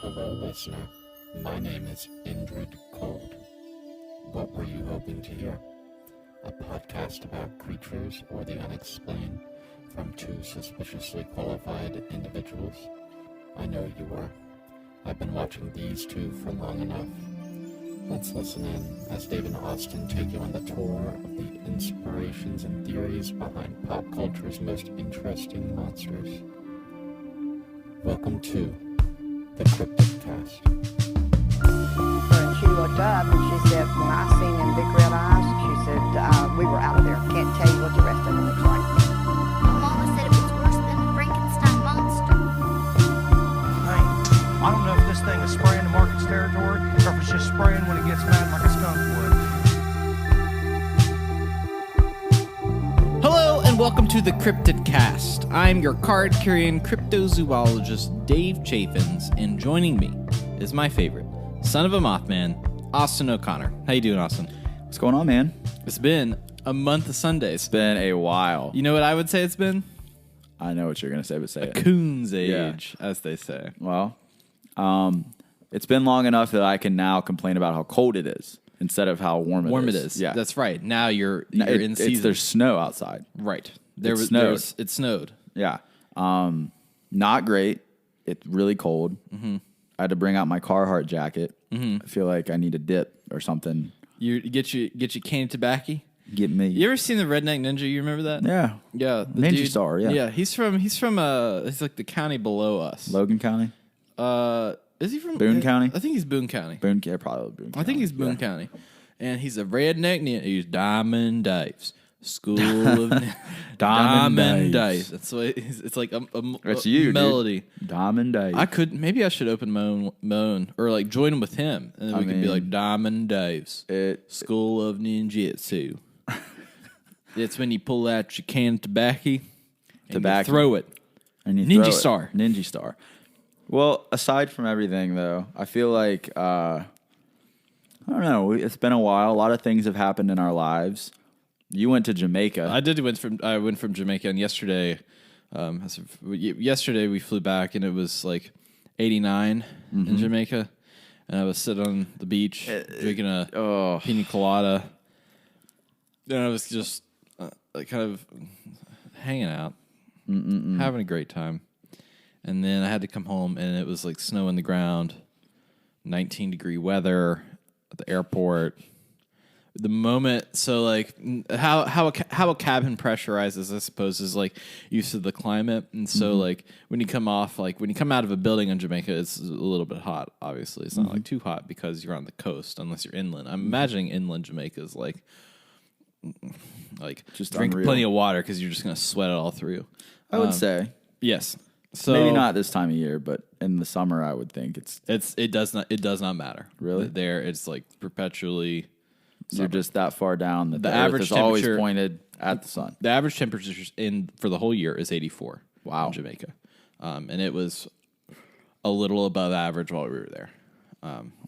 Hello, listener. My name is Indrid Cold. What were you hoping to hear? A podcast about creatures or the unexplained from two suspiciously qualified individuals? I know you were. I've been watching these two for long enough. Let's listen in as Dave and Austin take you on the tour of the inspirations and theories behind pop culture's most interesting monsters. Welcome to the Cryptid Cast. And she looked up and she said, when I seen them big red eyes, she said, we were out of there. Can't tell you what the rest of it looks like. My mama said it was worse than the Frankenstein monster. Hey, I don't know if this thing is spraying the market's territory or if it's just spraying when it gets mad like a skunk would. Hello and welcome to the Cryptid Cast. I'm your card-carrying cryptozoologist Dave Chaffins, and joining me is my favorite, son of a Mothman, Austin O'Connor. How you doing, Austin? What's going on, man? It's been a month of Sundays. It's been a while. You know what I would say it's been? I know what you're going to say, but say it. Coon's age, as they say. Well, it's been long enough that I can now complain about how cold it is instead of how warm it is. Yeah, that's right. Now you're in season. There's snow outside. Right. It snowed. It snowed. Yeah. Not great. It's really cold. Mm-hmm. I had to bring out my Carhartt jacket. Mm-hmm. I feel like I need a dip or something. You get your candy tobacco. Get me. You ever seen the Redneck Ninja? You remember that? Yeah. Yeah. The Ninja dude, Star. Yeah. Yeah. He's from it's like the county below us. Logan County. Is he from Boone County? I think he's Boone County. Probably Boone County. I think he's Boone County, and he's a redneck ninja. He's Diamond Dave's School of Diamond Dave. That's what it's like a That's you, melody. Dude. Diamond Dave. Maybe I should open my own or like join him with him, and then we could be like Diamond Dave's School of Ninjutsu. It's when you pull out your can of tobacco and you throw it. And you Ninja throw it. Star. Ninja Star. Well, aside from everything, though, I feel like, I don't know, it's been a while. A lot of things have happened in our lives. You went to Jamaica. I went from Jamaica, and yesterday we flew back, and it was like 89 in Jamaica, and I was sitting on the beach drinking a pina colada, and I was just kind of hanging out, having a great time. And then I had to come home, and it was like snow on the ground, 19-degree weather at the airport. The moment, so like how a cabin pressurizes, I suppose, is like used to the climate, and so like when you come out of a building in Jamaica, it's a little bit hot. Obviously, it's not like too hot because you're on the coast, unless you're inland. I'm imagining inland Jamaica is like just drink unreal. plenty of water because you're just gonna sweat it all through. I would say. Yes. So Maybe not this time of year, but in the summer, I would think it does not matter. Really? There, it's like perpetually. You're just that far down that The the average Earth is always temperature- pointed at the sun. The average temperature for the whole year is 84. Wow. In Jamaica, and it was a little above average while we were there.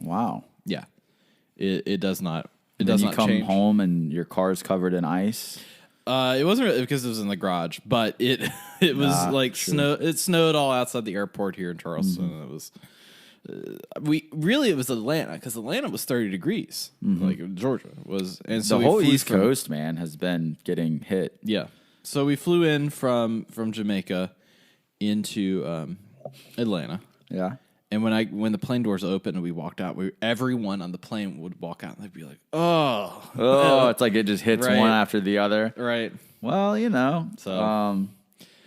Wow. Yeah, it does not. It Then does you not come change. home and your car's covered in ice. It wasn't really because it was in the garage, but it was like sure. snow. It snowed all outside the airport here in Charleston. It was. It was Atlanta because Atlanta was 30 degrees, like Georgia was, and so The whole we flew East Coast, man, has been getting hit. Yeah, so we flew in from Jamaica into Atlanta, Yeah. and when the plane doors opened and we walked out, everyone on the plane would walk out and they'd be like, "Oh, It's like it just hits Right. one after the other. right." Well, So-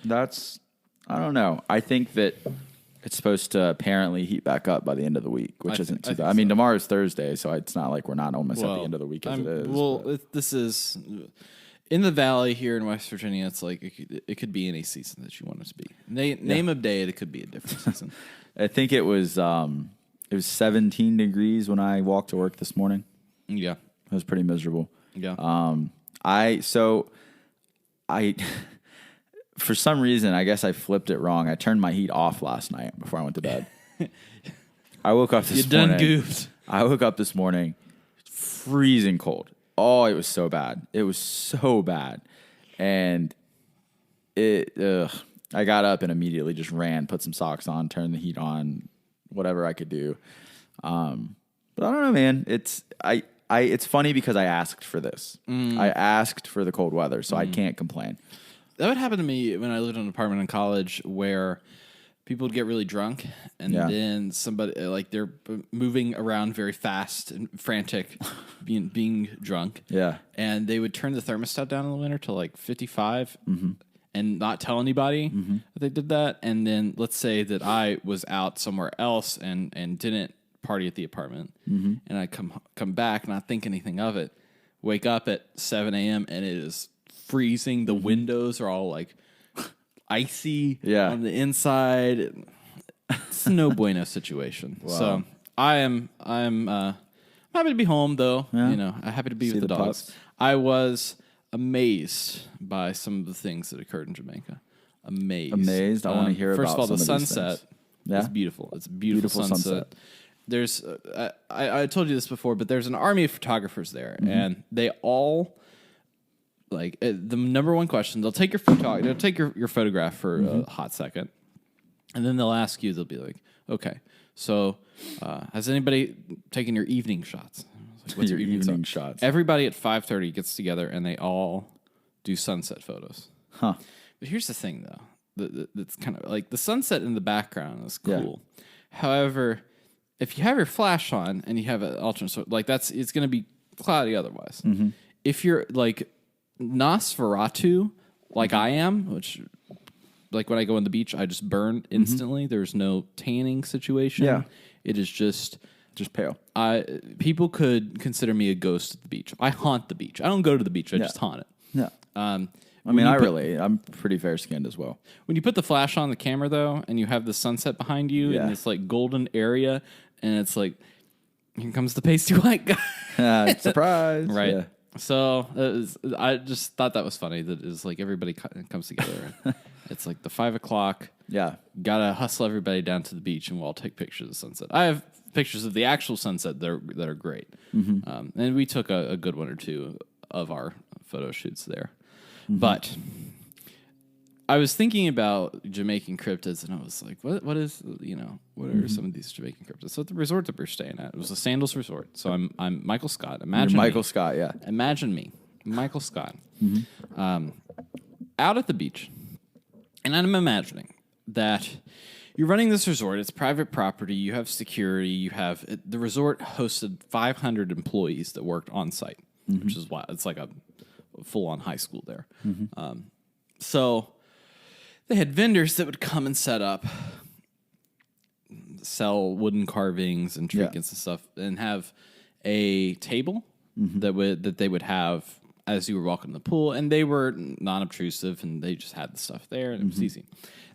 that's, I don't know. I think that it's supposed to apparently heat back up by the end of the week, which isn't too I bad. think I mean, so. tomorrow's Thursday, so it's not like we're not almost at the end of the week as it is. Well, this is in the valley here in West Virginia. It's like it could be any season that you want it to be. Name of day, it could be a different season. I think it was 17 degrees when I walked to work this morning. Yeah, It was pretty miserable. yeah. I for some reason, I guess I flipped it wrong. I turned my heat off last night before I went to bed. I woke up this You done morning. goofed. I woke up this morning freezing cold. Oh, it was so bad. It was so bad. And I got up and immediately just ran, put some socks on, turned the heat on, whatever I could do. But I don't know, man. It's funny because I asked for this. I asked for the cold weather, so I can't complain. That would happen to me when I lived in an apartment in college where people would get really drunk, and then somebody, like, they're moving around very fast and frantic, being drunk. Yeah. And they would turn the thermostat down in the winter to like 55 and not tell anybody that they did that. And then let's say that I was out somewhere else and didn't party at the apartment, and I come back, not think anything of it, wake up at 7 a.m. and it is freezing. The windows are all like icy on the inside. It's a no bueno situation. Wow. So I'm happy to be home though. Yeah. You know, I'm happy to be with the dogs. Pups. I was amazed by some of the things that occurred in Jamaica. Amazed. I want to hear first about of all, some the of sunset. Yeah? It's beautiful. It's a beautiful sunset. There's I told you this before, but there's an army of photographers there, and they all, like, the number one question, they'll take your photograph for a hot second, and then they'll ask you, they'll be like, okay, so has anybody taken your evening shots? Like, what's your evening shots? Everybody at 5:30 gets together and they all do sunset photos. Huh. But here's the thing, though. That's kind of like the sunset in the background is cool. Yeah. However, if you have your flash on and you have an alternate, like, it's going to be cloudy otherwise. If you're like Nosferatu, like I am, which, like, when I go on the beach, I just burn instantly. There's no tanning situation. Yeah. It is just pale. People could consider me a ghost at the beach. I haunt the beach. I don't go to the beach. I just haunt it. Yeah. I mean, I'm pretty fair-skinned as well. When you put the flash on the camera, though, and you have the sunset behind you in this, like, golden area, and it's like, here comes the pasty white guy. Surprise. Right. Yeah. So I just thought that was funny that it's like everybody comes together. And it's like the 5 o'clock. Yeah. Gotta hustle everybody down to the beach, and we'll all take pictures of the sunset. I have pictures of the actual sunset that are great. And we took a good one or two of our photo shoots there. But I was thinking about Jamaican cryptids, and I was like, what are some of these Jamaican cryptids? So at the resort that we're staying at, it was a Sandals Resort. So I'm Michael Scott. Imagine You're Michael Scott, yeah. Imagine me, Michael Scott, out at the beach, and I'm imagining that you're running this resort. It's private property. You have security. You have the resort hosted 500 employees that worked on site, which is why it's like a full-on high school there. So they had vendors that would come and set up, sell wooden carvings and trinkets and stuff, and have a table that they would have as you were walking the pool, and they were non-obtrusive, and they just had the stuff there, and it was easy.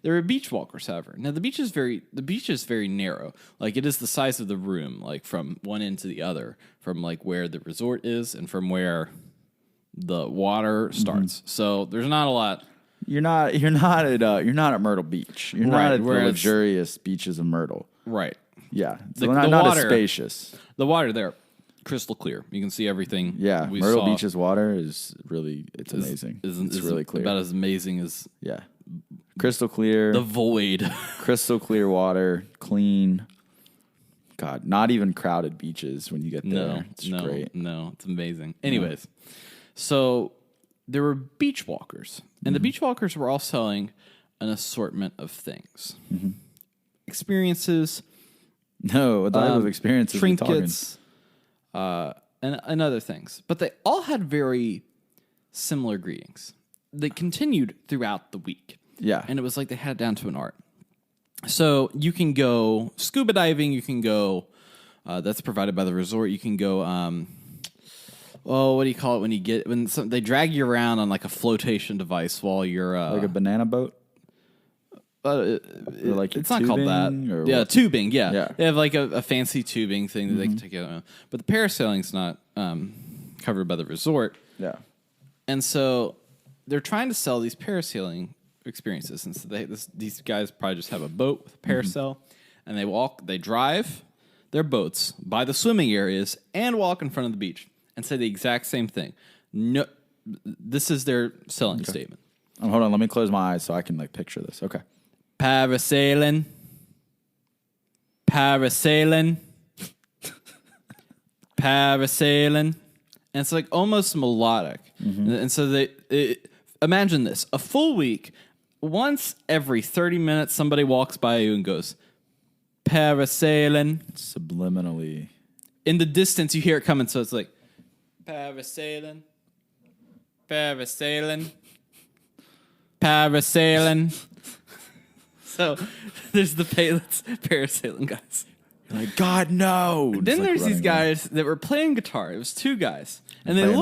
There were beach walkers, however. Now the beach is very narrow. Like, it is the size of the room, like from one end to the other, from like where the resort is and from where the water starts. So there's not a lot. You're not at Myrtle Beach. You're not at the luxurious beaches of Myrtle. Right. Yeah. So not as spacious. The water there, crystal clear. You can see everything. Yeah. Myrtle Beach's water is really, it's amazing. It's really clear. About as amazing as crystal clear. The void. Crystal clear water, clean. God, not even crowded beaches when you get there. It's great. No, it's amazing. Anyways, so there were beach walkers, and the beach walkers were all selling an assortment of things. Experiences. No, what type of experiences? Trinkets, and other things. But they all had very similar greetings. They continued throughout the week. Yeah. And it was like they had it down to an art. So you can go scuba diving. You can go, that's provided by the resort. You can go, what do you call it when they drag you around on like a flotation device while you're like a banana boat? It's not called that. Yeah, tubing. Yeah. They have like a fancy tubing thing that they can take you on. But the parasailing's not covered by the resort. Yeah. And so they're trying to sell these parasailing experiences. And so these guys probably just have a boat with a parasail, and they drive their boats by the swimming areas and walk in front of the beach and say the exact same thing. No, this is their selling statement. Hold on, let me close my eyes so I can like picture this. Okay. Parasailing. parasailing. Parasailing. And it's like almost melodic. And so imagine this. A full week, once every 30 minutes, somebody walks by you and goes, parasailing. Subliminally. In the distance, you hear it coming, so it's like, parasailing. Parasailing. Parasailing. So there's the parasailing guys. Like, God, no. Then Just, there's like, these guys that were playing guitar. It was two guys, and they Playing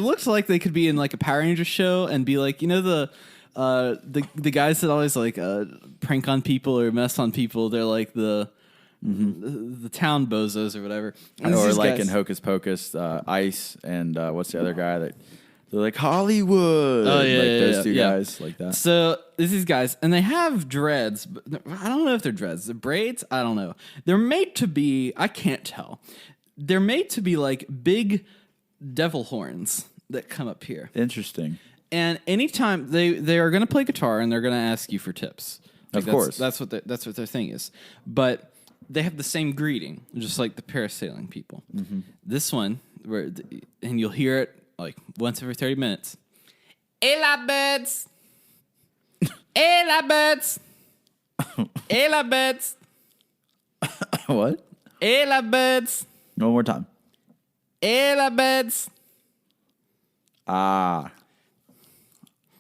looked like they could be in like a Power Ranger show and be like, you know, the guys that always like prank on people or mess on people. They're like the town bozos or whatever. And or these like guys- in Hocus Pocus, Ice and what's the other guy that they're like Hollywood. Oh, yeah, like yeah, those yeah, two yeah. guys like that. So there's these guys, and they have dreads. But I don't know if they're dreads. They're braids. I don't know. They're made to be. I can't tell. They're made to be like big devil horns that come up here. Interesting. And anytime they are going to play guitar, and they're going to ask you for tips. Of course, that's what their thing is. But they have the same greeting, just like the parasailing people. This one, and you'll hear it like once every 30 minutes. Hey, la birds. Hey, la birds. Hey, la birds. What? Hey, la birds. One more time. Hey, la birds. Ah,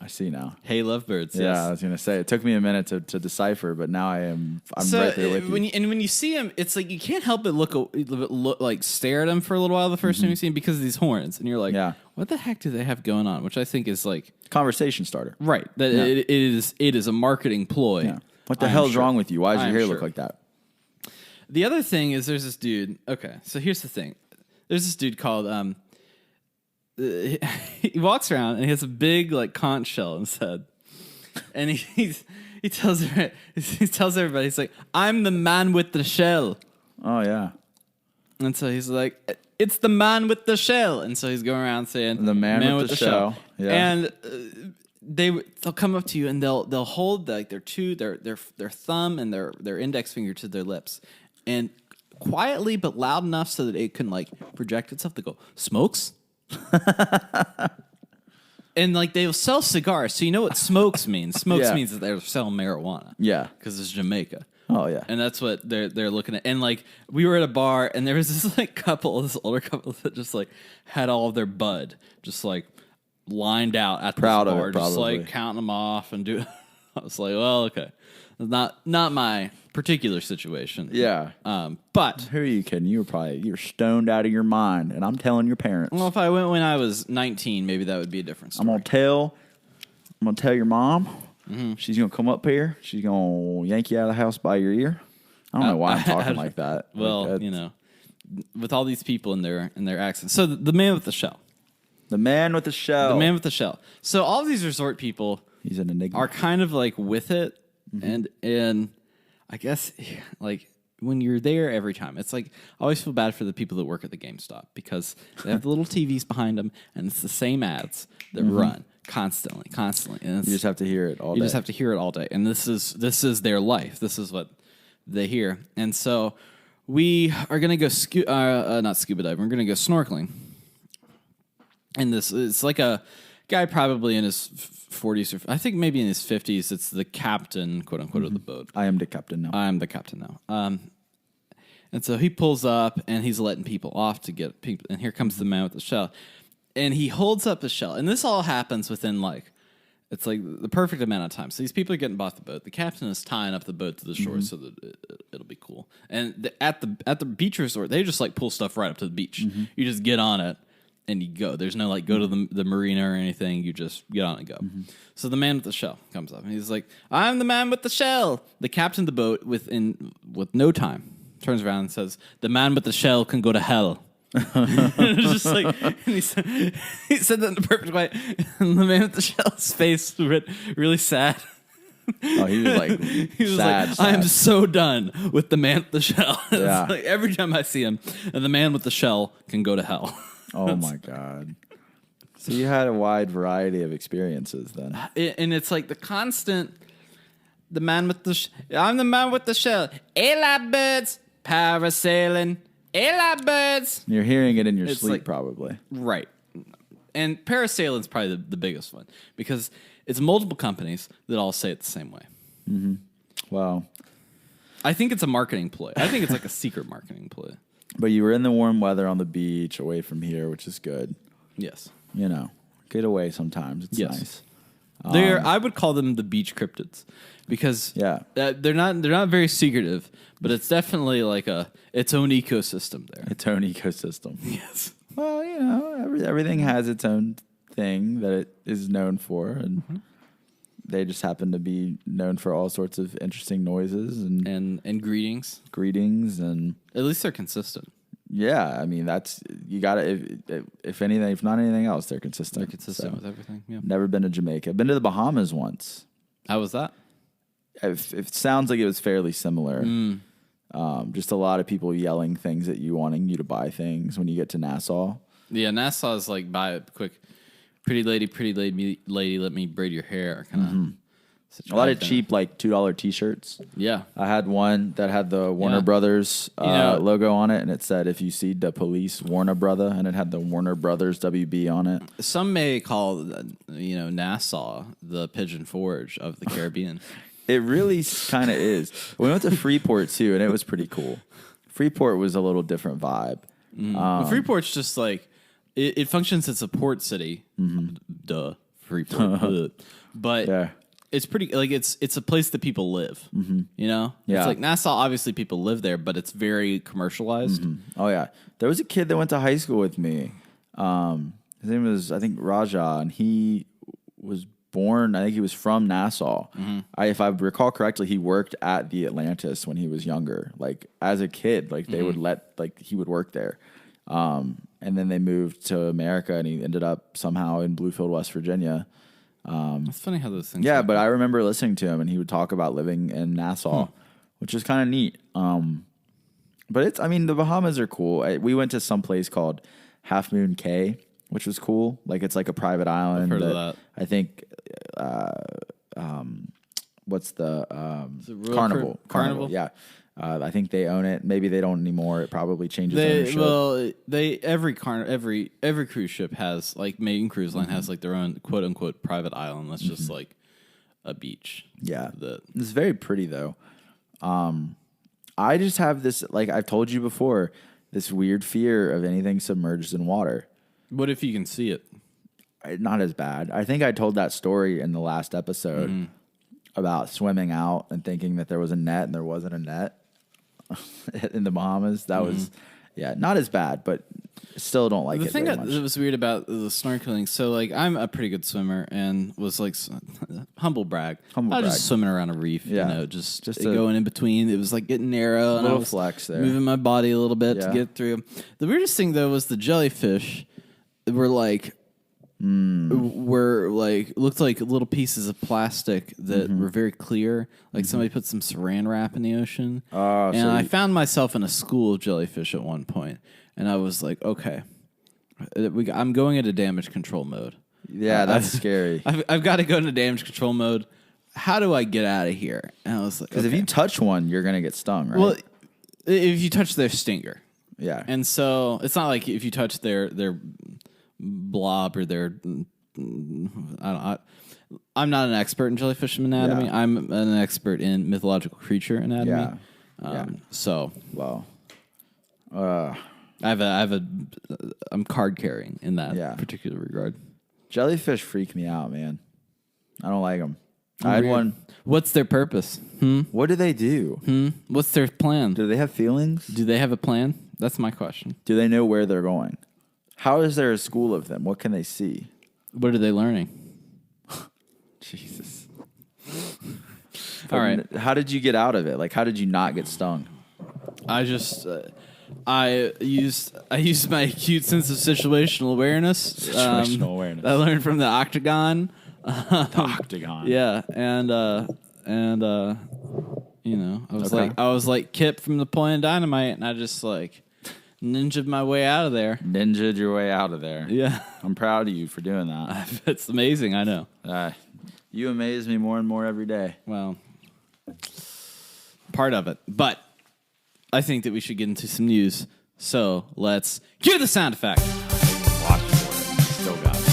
I see now. Hey, lovebirds. Yeah, yes. I was gonna say it took me a minute to decipher, but now I'm right there with you. When you see him, it's like you can't help but look like stare at him for a little while the first time you see him because of these horns, and you're like, Yeah. what the heck do they have going on? Which I think is like Conversation starter. right that Yeah. it is a marketing ploy. Yeah. What the I am hell's sure. wrong with you? Why does I your am hair sure. look like that? The other thing is there's this dude. Okay, so here's the thing. There's this dude called he walks around and he has a big like conch shell in his head, and he tells everybody, he's like, I'm the man with the shell. Oh yeah, And so he's like, it's the man with the shell. And so he's going around saying, The man with the shell. Yeah. And they'll come up to you and they'll hold like their thumb and their index finger to their lips, and quietly but loud enough so that it can like project itself. They go, smokes. And like they'll sell cigars, so you know what smokes means. Smokes Yeah. means that they're selling marijuana. Yeah. Because it's Jamaica. Oh yeah. And that's what they're looking at. And like we were at a bar and there was this like this older couple that just like had all of their bud just like lined out at Proud this of bar, it, just probably. like counting them off and do. I was like, well, okay, not my particular situation. Yeah. But Who are you kidding? You're stoned out of your mind, and I'm telling your parents. well, if I went when I was 19, maybe that would be a different story. I'm gonna tell your mom. She's gonna come up here. She's gonna yank you out of the house by your ear. I don't know why I'm talking like that. Well, Like, you know, with all these people in their accents. So the man with the shell. the man with the shell. The man with the shell. So all these resort people He's an enigma. are kind of like with it, and I guess like when you're there every time, it's like I always feel bad for the people that work at the GameStop because they have the little TVs behind them, and it's the same ads that run constantly, and it's, You just have to hear it all you day. just have to hear it all day, and this is their life. This is what they hear, and so we are gonna go not scuba diving. We're gonna go snorkeling, and it's like a guy probably in his 40s or I think maybe in his 50s. It's the captain, quote unquote, of the boat. I am the captain now. I'm the captain now. And so he pulls up and he's letting people off to get people. And here comes the man with the shell. And he holds up the shell. And this all happens within it's like the perfect amount of time. So these people are getting off the boat. The captain is tying up the boat to the shore so that it'll be cool. And at the beach resort, they just like pull stuff right up to the beach. You just get on it and you go. There's no like go to the marina or anything. You just get on and go. So the man with the shell comes up and he's like, I'm the man with the shell. The captain of the boat with no time turns around and says, the man with the shell can go to hell. It's just like, and he said that in the perfect way. And the man with the shell's face went really sad. Oh, he was like He was sad. like, I am so done with the man with the shell. It's Yeah. like every time I see him, and the man with the shell can go to hell. Oh my god. So you had a wide variety of experiences then. And it's like the constant. the man with the I'm the man with the shell. Hey, birds, parasailing. Hey, birds. You're hearing it in your It's sleep, like- probably. Right. And parasailing's probably the biggest one because it's multiple companies that all say it the same way. Wow. I think it's a marketing ploy. I think it's like a secret marketing ploy. But you were in the warm weather on the beach, away from here, which is good. Yes. You know, get away sometimes. It's Yes. nice. I would call them the beach cryptids because Yeah. they're not very secretive, but it's definitely like its own ecosystem there. Its own ecosystem. Yes. Well, you know, everything has its own thing that it is known for, and they just happen to be known for all sorts of interesting noises and greetings. greetings, and At least they're consistent. yeah, I mean that's you got to if anything, if not anything else, they're consistent. They're consistent with everything. Yeah. Never been to Jamaica. Been to the Bahamas once. How was that? It sounds like it was fairly similar. Just a lot of people yelling things at you, wanting you to buy things when you get to Nassau. Yeah, Nassau is like buy it quick. Pretty lady, let me braid your hair. Kind of A lot of cheap like $2 T-shirts. Yeah. I had one that had the Warner Yeah. Brothers know- logo on it, and it said, "If you see the police, Warner Brother," and it had the Warner Brothers WB on it. Some may call Nassau the Pigeon Forge of the Caribbean. It really kind of is. We went to Freeport too, and it was pretty cool. Freeport was a little different vibe. Well, Freeport's just like it functions as a port city. Duh, Freeport. But Yeah. it's pretty like it's a place that people live. You know, Yeah. It's like Nassau. Obviously, people live there, but it's very commercialized. Oh yeah, there was a kid that went to high school with me. His name was, I think, Raja, and he was born. I think he was from Nassau. If I recall correctly, he worked at the Atlantis when he was younger. Like as a kid, like they would he would work there. And then they moved to America, and he ended up somehow in Bluefield, West Virginia. It's funny how those things. Yeah, happen. but I remember listening to him, and he would talk about living in Nassau, which is kind of neat. But the Bahamas are cool. We went to some place called Half Moon Cay, which was cool. Like it's like a private island. I've heard of that. I think. What's the Is it Royal Carnival? Carnival? Yeah. I think they own it. Maybe they don't anymore. It probably changes ownership. Every cruise ship has like Maiden Cruise Line has like their own quote unquote private island that's just like a beach. Yeah. That It's very pretty though. I just have this, like I've told you before, this weird fear of anything submerged in water. what if you can see it? Not as bad. I think I told that story in the last episode about swimming out and thinking that there was a net and there wasn't a net in the Bahamas. That was, not as bad, but still don't like The it thing very that much. was weird about the snorkeling, so like I'm a pretty good swimmer and was like humble brag. I was just swimming around a reef, Yeah. just Just going in between. It was like getting narrow, and I little was flex there. moving my body a little bit Yeah. to get through. The weirdest thing though was the jellyfish were like. Were like looked like little pieces of plastic that were very clear. Like somebody put some saran wrap in the ocean. Oh, and I found myself in a school of jellyfish at one point, and I was like, okay, I'm going into damage control mode. Yeah, that's scary. I've got to go into damage control mode. How do I get out of here? And I was like, Because if you touch one, you're going to get stung, right? well, if you touch their stinger, yeah. and so it's not like if you touch their blob or their I'm not an expert in jellyfish anatomy. Yeah. I'm an expert in mythological creature anatomy. Yeah. So Well, I'm card carrying in that Yeah. particular regard. jellyfish freak me out, man. I don't like them. I had one. What's their purpose? What do they do? What's their plan? Do they have feelings? Do they have a plan? That's my question. Do they know where they're going? How is there a school of them? What can they see? What are they learning? Jesus. All right. How did you get out of it? Like, how did you not get stung? I just I used my acute sense of situational awareness. Situational awareness. I learned from the Octagon. Octagon. Yeah, and I was like Kip from the Point of Dynamite, and I just like ninja'd my way out of there. Ninja'd your way out of there. Yeah, I'm proud of you for doing that. it's amazing. I know. You amaze me more and more every day. Well, part of it. But I think that we should get into some news. So let's cue the sound effect. Watch for it. Still got it.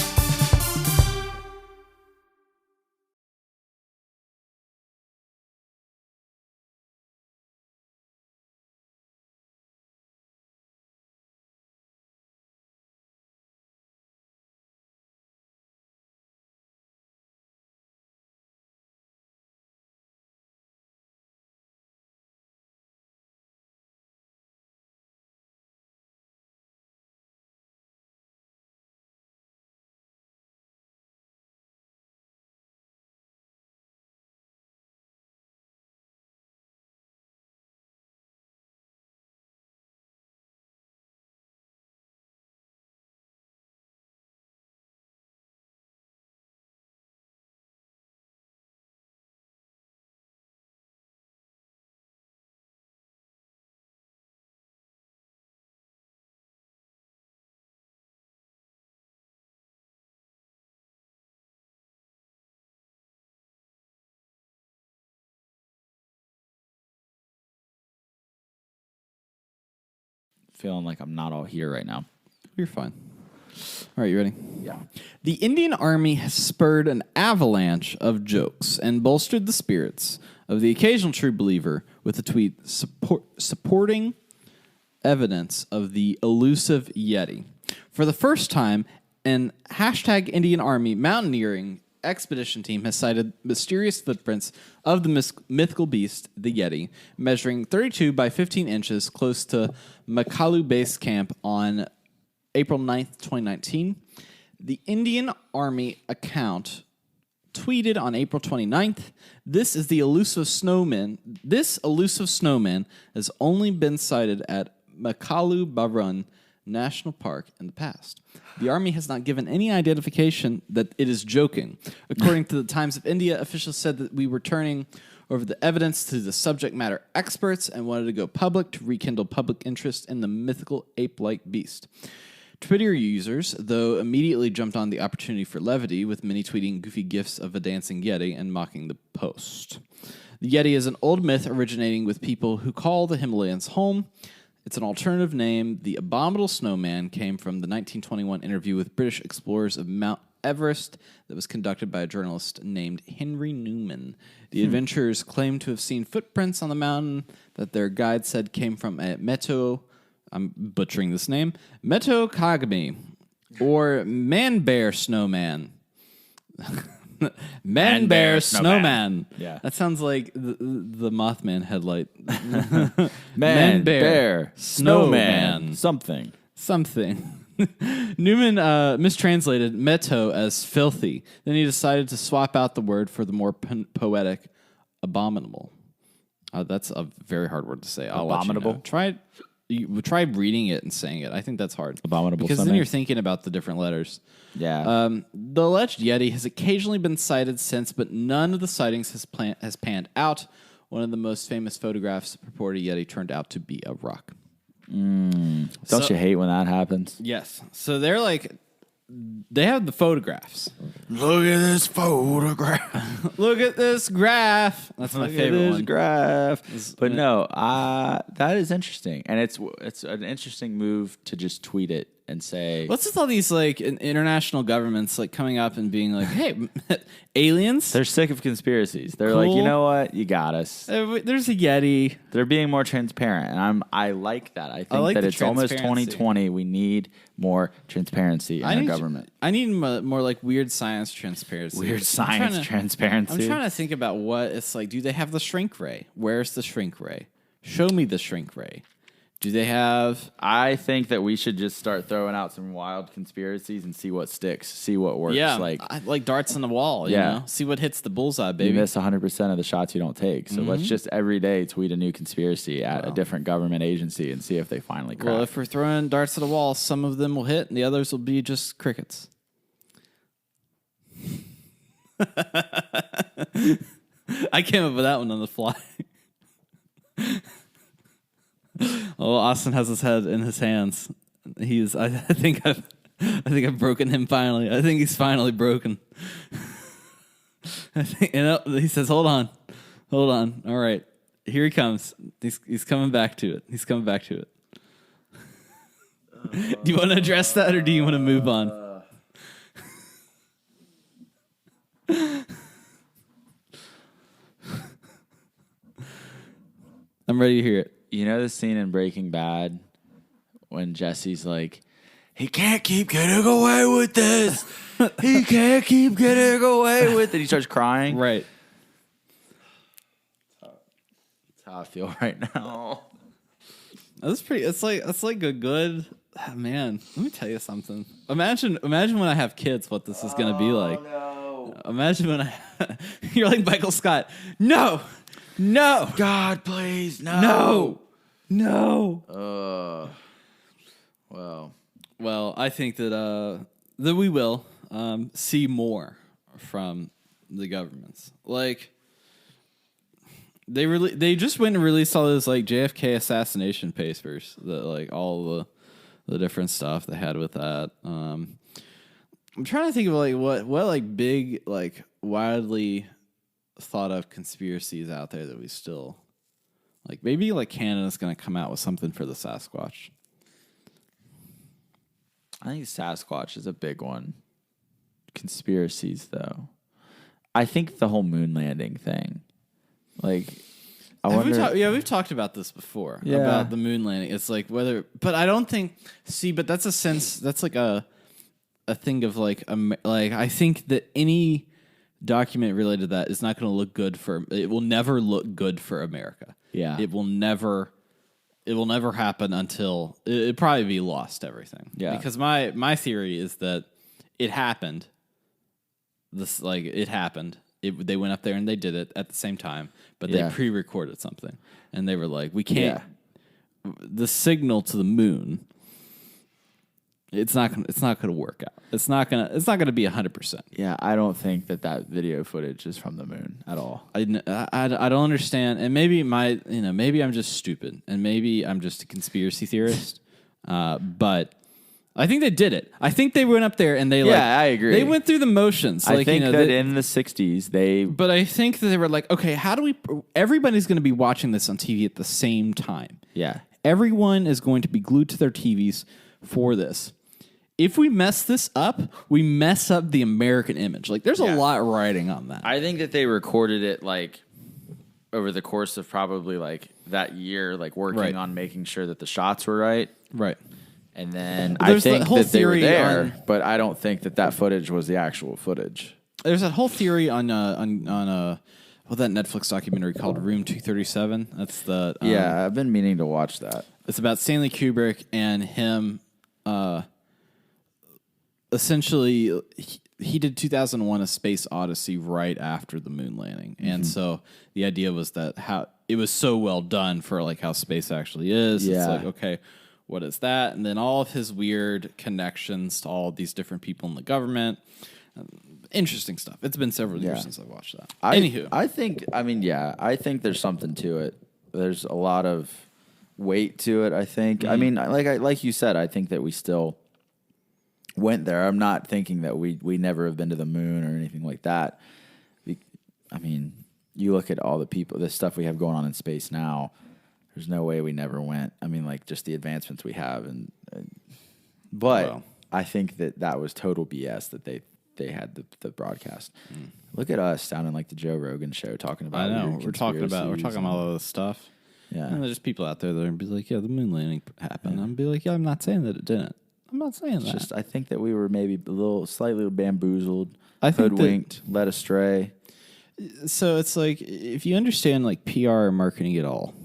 Feeling like I'm not all here right now. You're fine. All right, you ready? Yeah. The Indian Army has spurred an avalanche of jokes and bolstered the spirits of the occasional true believer with a tweet supporting evidence of the elusive Yeti. For the first time, an hashtag Indian Army mountaineering expedition team has cited mysterious footprints of the mythical beast, the Yeti, measuring 32 by 15 inches close to Makalu Base Camp on April 9th, 2019. The Indian Army account tweeted on April 29th, this elusive snowman has only been sighted at Makalu Barun National Park in the past. The Army has not given any identification that it is joking. According to the Times of India, officials said that we were turning over the evidence to the subject matter experts and wanted to go public to rekindle public interest in the mythical ape-like beast. Twitter users, though, immediately jumped on the opportunity for levity, with many tweeting goofy gifs of a dancing Yeti and mocking the post. The Yeti is an old myth originating with people who call the Himalayas home. It's an alternative name. The Abominable Snowman came from the 1921 interview with British explorers of Mount Everest that was conducted by a journalist named Henry Newman. The adventurers claimed to have seen footprints on the mountain that their guide said came from a I'm butchering this name, Meto Kagami, or Man-Bear Snowman. Man-Bear Snowman. Yeah. That sounds like the Mothman headlight. Man-Bear Snowman. Something. Newman mistranslated Meto as filthy. Then he decided to swap out the word for the more poetic abominable. That's a very hard word to say. Abominable? Try reading it and saying it. I think that's hard. Abominable because Snowman. then you're thinking about the different letters. Yeah. The alleged Yeti has occasionally been sighted since, but none of the sightings has panned out. One of the most famous photographs of purported Yeti turned out to be a rock. Don't you hate when that happens? Yes. So they have the photographs. Look at this photograph. Look at this graph. That's my favorite one. Graph. But no, that is interesting, and it's an interesting move to just tweet it and say, What's with all these international governments coming up and being like, "Hey, aliens"? they're sick of conspiracies. They're Cool. like, you know what, you got us. There's a Yeti. They're being more transparent, and I like that. I think like that the it's almost transparency. 2020. We need more transparency in our government. I need more weird science transparency. Weird science transparency. I'm trying to think about what it's like. Do they have the shrink ray? Where's the shrink ray? Show me the shrink ray. Do they have... I think that we should just start throwing out some wild conspiracies and see what sticks, see what works. Yeah, like darts on the wall, you know? See what hits the bullseye, baby. You miss 100% of the shots you don't take. So let's just every day tweet a new conspiracy at a different government agency and see if they finally crack. Well, if we're throwing darts at the wall, some of them will hit and the others will be just crickets. I came up with that one on the fly. Oh, Austin has his head in his hands. I think I've broken him finally. I think he's finally broken. He says, "Hold on, Hold on. All right. Here he comes. He's coming back to it. He's coming back to it. Do you want to address that or do you want to move on? I'm ready to hear it. You know the scene in Breaking Bad when Jesse's like, he can't keep getting away with this. He can't keep getting away with it. He starts crying. Right. That's how I feel right now. That's pretty. It's like a good man. Let me tell you something. Imagine when I have kids, what this is gonna be like. No. Imagine when you're like Michael Scott. No, God, please, no. no. Well, I think that we will see more from the governments. Like they just went and released all those like JFK assassination papers, that like all the different stuff they had with that. I'm trying to think of like what like big like widely thought of conspiracies out there that we still like. Maybe like Canada's going to come out with something for the Sasquatch. I think Sasquatch is a big one. Conspiracies, though. I think the whole moon landing thing. Like, I wonder. We've talked about this before. Yeah. About the moon landing. It's like whether, but I don't think. See, but that's a sense. That's like a thing of like I think that any document related to that is not going to look good for. It will never look good for America. Yeah. It will never happen until it probably be lost everything. Yeah. Because my theory is that it happened. It happened. They went up there and they did it at the same time, but they pre-recorded something, and they were like, "We can't." Yeah. The signal to the moon. It's not gonna work out. It's not gonna be 100%. Yeah, I don't think that video footage is from the moon at all. I don't understand, and maybe maybe I'm just stupid, and maybe I'm just a conspiracy theorist. But I think they did it. I think they went up there and they I agree. They went through the motions. I think that in the 60s But I think that they were like, okay, how do we? Everybody's going to be watching this on TV at the same time. Yeah. Everyone is going to be glued to their TVs for this. If we mess this up, we mess up the American image. Like, there's a lot riding on that. I think that they recorded it like over the course of probably like that year, like working on making sure that the shots were right. Right. And then There's I think that whole that they were theory there, but I don't think that footage was the actual footage. There's that whole theory on that Netflix documentary called Room 237. That's the I've been meaning to watch that. It's about Stanley Kubrick and him. Essentially, he did 2001: A Space Odyssey right after the moon landing, and so the idea was that how it was so well done for like how space actually is. Yeah. It's like, okay, what is that? And then all of his weird connections to all of these different people in the government. Interesting stuff. It's been several years since I've watched that. Anywho. I think there's something to it. There's a lot of weight to it, I think. I mean, like you said, I think that we still went there. I'm not thinking that we never have been to the moon or anything like that. I mean, you look at all the stuff we have going on in space now. There's no way we never went. I mean, like, just the advancements we have, but I think that was total BS that they had the broadcast. Look at us sounding like the Joe Rogan show talking about. I know we're talking about all this stuff. Yeah, and there's just people out there that are be like, yeah, the moon landing happened. I'm be like, yeah, I'm not saying that it didn't. I'm not saying that. Just I think that we were maybe slightly bamboozled, hoodwinked, led astray. So it's like if you understand like PR or marketing at all.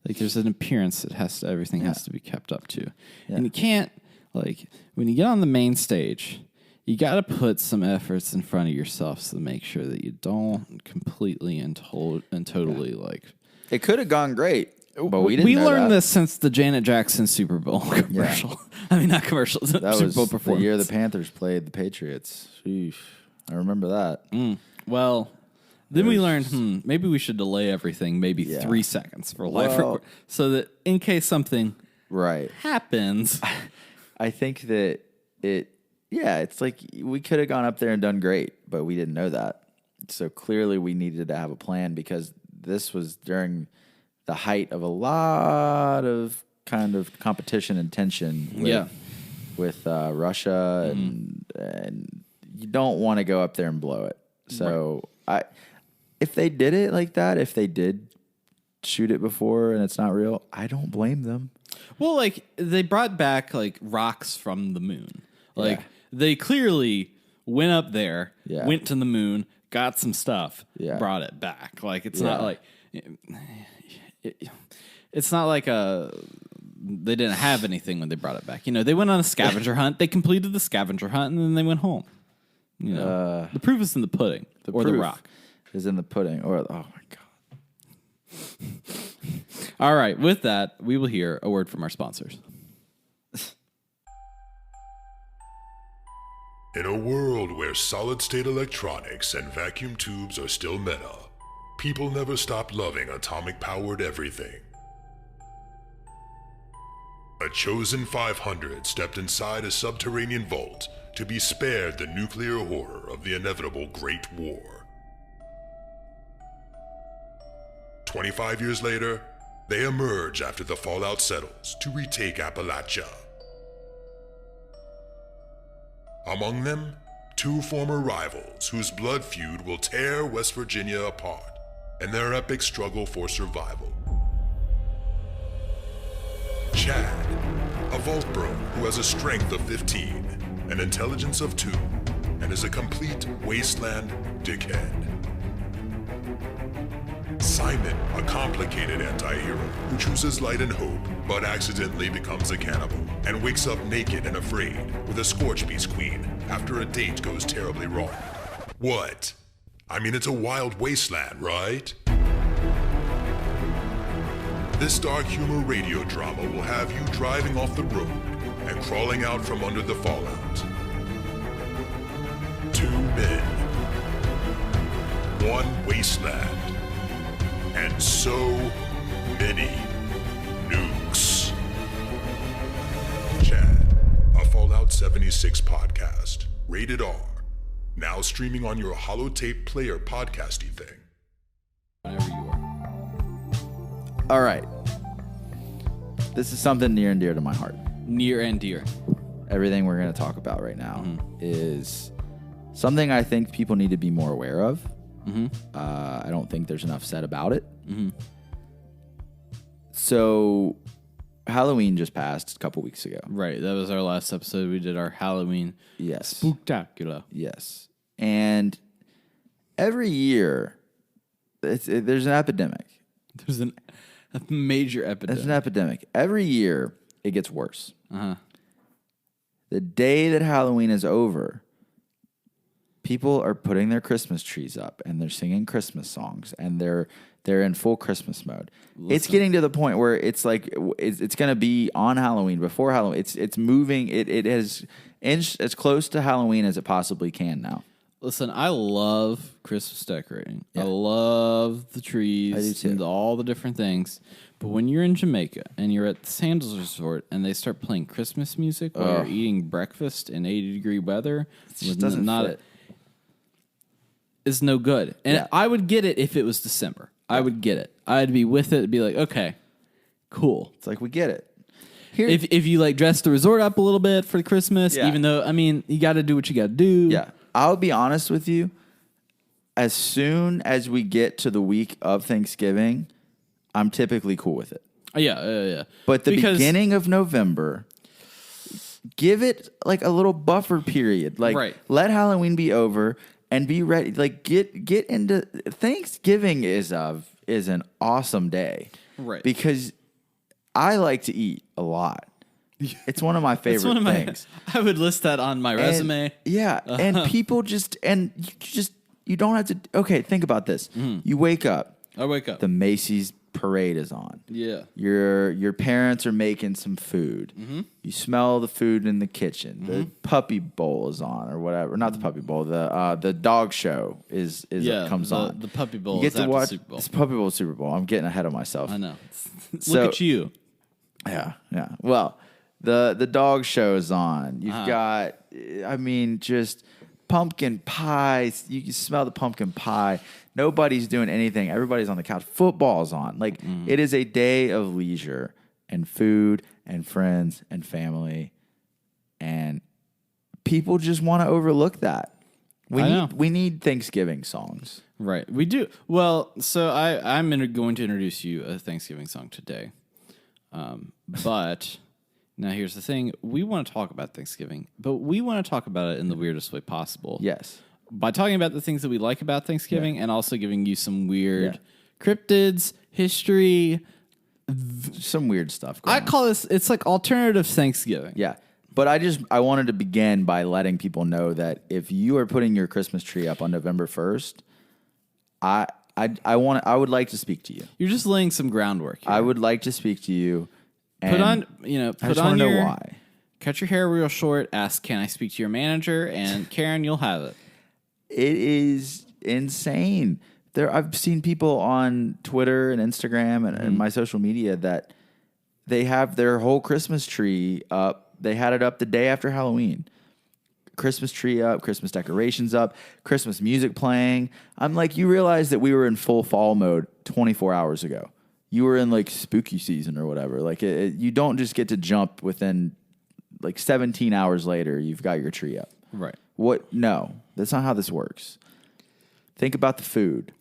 Like there's an appearance that everything has to be kept up to. Yeah. And you can't, like, when you get on the main stage, you got to put some efforts in front of yourself to make sure that you don't completely and totally, like... It could have gone great, but we didn't We know learned that. this since the Janet Jackson Super Bowl commercial. Yeah. I mean, not commercial, that Super was Bowl performance. The year the Panthers played the Patriots. Sheesh. I remember that. Well... Then we learned, maybe we should delay everything 3 seconds for live record, so that in case something happens. I think that it's like we could have gone up there and done great, but we didn't know that. So clearly we needed to have a plan because this was during the height of a lot of kind of competition and tension with Russia, and you don't want to go up there and blow it. So if they did it like that, if they did shoot it before and it's not real, I don't blame them. Well, like they brought back like rocks from the moon. Like they clearly went up there, went to the moon, got some stuff, brought it back. Like it's not like it's not like they didn't have anything when they brought it back. You know, they went on a scavenger hunt. They completed the scavenger hunt and then they went home. You know, the proof is in the pudding or the rock. Is in the pudding or oh my god. All right, with that, we will hear a word from our sponsors. In a world where solid-state electronics and vacuum tubes are still meta, people never stopped loving atomic-powered everything. A chosen 500 stepped inside a subterranean vault to be spared the nuclear horror of the inevitable Great War. 25 years later, they emerge after the fallout settles to retake Appalachia. Among them, two former rivals whose blood feud will tear West Virginia apart in their epic struggle for survival. Chad, a vault bro who has a strength of 15, an intelligence of 2, and is a complete wasteland dickhead. Simon, a complicated anti-hero who chooses light and hope, but accidentally becomes a cannibal and wakes up naked and afraid with a Scorch Beast queen after a date goes terribly wrong. What? I mean, it's a wild wasteland, right? This dark humor radio drama will have you driving off the road and crawling out from under the fallout. 2 men, 1 wasteland, and so many nukes. Chad, a Fallout 76 podcast, rated R, now streaming on your holotape player podcasty thing. Whenever you are. All right. This is something near and dear to my heart. Near and dear. Everything we're going to talk about right now is something I think people need to be more aware of. I don't think there's enough said about it. So Halloween just passed a couple weeks ago. Right. That was our last episode. We did our Halloween spooktacular. Yes. And every year, there's an epidemic. There's a major epidemic. There's an epidemic. Every year, it gets worse. The day that Halloween is over, people are putting their Christmas trees up and they're singing Christmas songs and they're in full Christmas mode. It's getting to the point where it's like it's going to be on Halloween, before Halloween. It's moving. It has inched as close to Halloween as it possibly can now. Listen, I love Christmas decorating. I love the trees. I do too. And all the different things. But when you're in Jamaica and you're at the Sandals Resort and they start playing Christmas music while you're eating breakfast in 80-degree weather, it just doesn't fit. It's no good. And I would get it if it was December. I would get it. I'd be with it. Be like, okay, cool. It's like, we get it. If you like dress the resort up a little bit for Christmas, even though, I mean, you got to do what you got to do. Yeah. I'll be honest with you. As soon as we get to the week of Thanksgiving, I'm typically cool with it. Yeah. But the beginning of November, give it like a little buffer period. Like, let Halloween be over and be ready. Like, get into Thanksgiving is an awesome day, right? Because I like to eat a lot. It's one of my favorite things. I would list that on my resume. And people you don't have to. Okay, think about this. You wake up. I wake up. The Macy's parade is on. Yeah. Your parents are making some food. You smell the food in the kitchen. The puppy bowl is on, or whatever. Not the puppy bowl. The dog show comes on. The puppy bowl. You get is to watch Super Bowl. It's puppy bowl Super Bowl. I'm getting ahead of myself. I know. Look at you. Yeah. Well, the dog show is on. You've got. I mean, just pumpkin pie. You can smell the pumpkin pie. Nobody's doing anything. Everybody's on the couch. Football's on. Like, it is a day of leisure and food and friends and family. And people just want to overlook that. We need Thanksgiving songs. Right. We do. Well, so I'm going to introduce you a Thanksgiving song today. But now here's the thing. We want to talk about Thanksgiving, but we want to talk about it in the weirdest way possible. Yes. By talking about the things that we like about Thanksgiving and also giving you some weird cryptids, history. Some weird stuff going I on. call this, it's like alternative Thanksgiving. Yeah. But I wanted to begin by letting people know that if you are putting your Christmas tree up on November 1st, I would like to speak to you. You're just laying some groundwork here. I would like to speak to you. And Put on know why. Cut your hair real short, ask, can I speak to your manager? And Karen, you'll have it. It is insane. I've seen people on Twitter and Instagram and my social media that they have their whole Christmas tree up. They had it up the day after Halloween. Christmas tree up, Christmas decorations up, Christmas music playing. I'm like, you realize that we were in full fall mode 24 hours ago. You were in like spooky season or whatever. Like you don't just get to jump within like 17 hours later, you've got your tree up. Right. What? No, that's not how this works. Think about the food.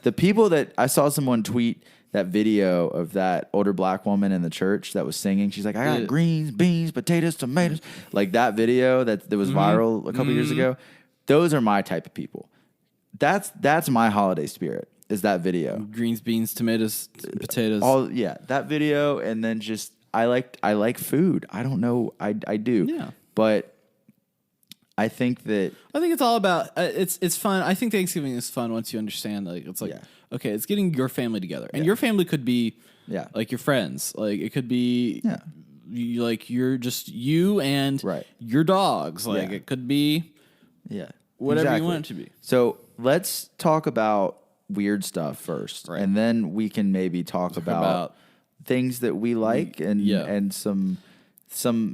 The people that I saw someone tweet that video of that older black woman in the church that was singing. She's like, I got greens, beans, potatoes, tomatoes. Like that video that was viral a couple years ago. Those are my type of people. That's my holiday spirit. Is that video? Greens, beans, tomatoes, potatoes. That video, and then just I like food. I don't know, I do. Yeah, but I think it's all about it's fun. I think Thanksgiving is fun once you understand. Like it's like okay, it's getting your family together, and your family could be like your friends. Like it could be like you're just you and your dogs. Like it could be whatever you want it to be. So let's talk about weird stuff first, and then we can maybe talk about things that we like and some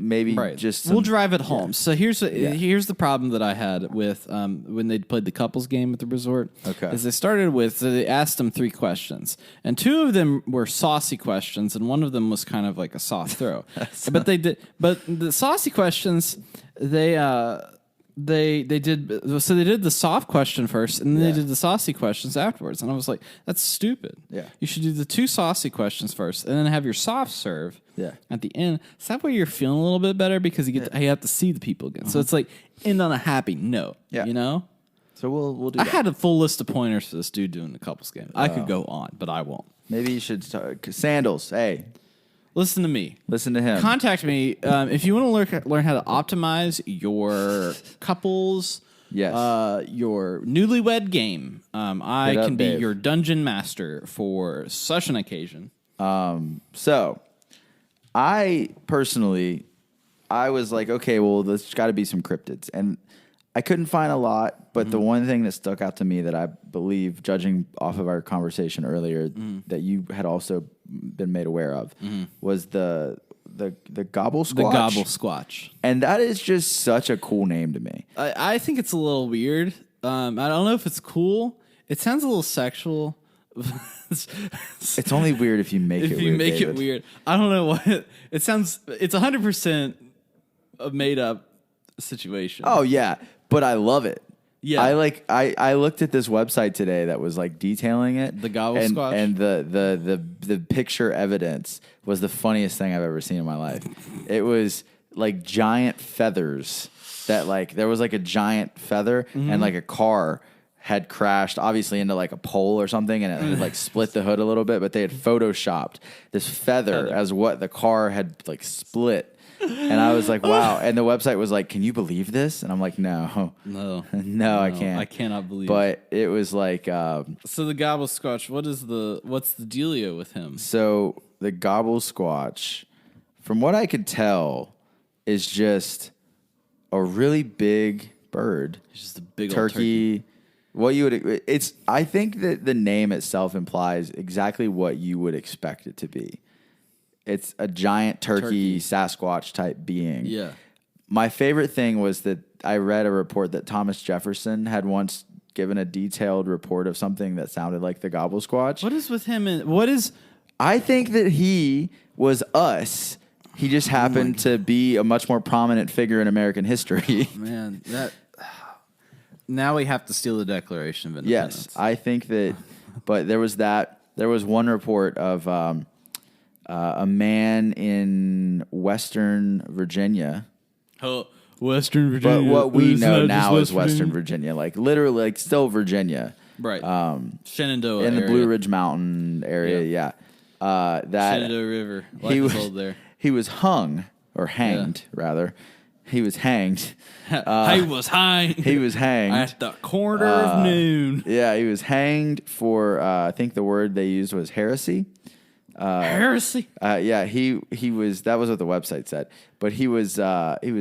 maybe just we'll drive it home. So here's the problem that I had with when they played the couples game at the resort. Okay, is they asked them 3 questions, and 2 of them were saucy questions, and one of them was kind of like a soft throw. But the saucy questions they did the soft question first, and then they did the saucy questions afterwards. And I was like, that's stupid. Yeah, you should do the 2 saucy questions first, and then have your soft serve at the end. So that way you're feeling a little bit better because you have to see the people again. So it's like end on a happy note. Yeah, you know. So we'll do that. I had a full list of pointers for this dude doing the couples game. I could go on, but I won't. Maybe you should start Sandals. Hey. Listen to me. Listen to him. Contact me if you want to learn how to optimize your couples, your newlywed game. I can be your dungeon master for such an occasion. So I personally, I was like, okay, well, there's got to be some cryptids, and I couldn't find a lot. But the one thing that stuck out to me that I believe, judging off of our conversation earlier, that you had also been made aware of, was the gobble squatch. The gobble squatch. And that is just such a cool name to me. I think it's a little weird. I don't know if it's cool. It sounds a little sexual. It's only weird if you make it weird. If you make it weird. I don't know what it sounds. It's 100% a made up situation. Oh yeah, but I love it. Yeah, I looked at this website today that was like detailing it. The gobble squatch, and the picture evidence was the funniest thing I've ever seen in my life. It was like giant feathers that like there was like a giant feather and like a car had crashed obviously into like a pole or something, and it had like split the hood a little bit, but they had photoshopped this feather as what the car had like split. And I was like, wow. And the website was like, can you believe this? And I'm like, no, I can't. I cannot believe it. But it was like... so the gobble squatch, what's the dealio with him? So the gobble squatch, from what I could tell, is just a really big bird. It's just a big turkey. What you would... I think that the name itself implies exactly what you would expect it to be. It's a giant turkey Sasquatch type being. Yeah. My favorite thing was that I read a report that Thomas Jefferson had once given a detailed report of something that sounded like the Gobble Squatch. What is with him? What is? I think that he was us. He just happened to be a much more prominent figure in American history. Man, that. Now we have to steal the Declaration of Independence. Yes, I think that. But there was that. There was one report of a man in Western Virginia. Oh, Western Virginia. But what we know Isn't that now just is Western Virginia, like literally, like still Virginia, right? Shenandoah in the area. Blue Ridge Mountain area. Yeah, that Shenandoah River. Like he was was old there. he was hung or hanged rather. He was hanged. He was hanged. He was hanged at the corner of noon. Yeah, he was hanged for I think the word they used was heresy. Heresy. Yeah, he was. That was what the website said. But he was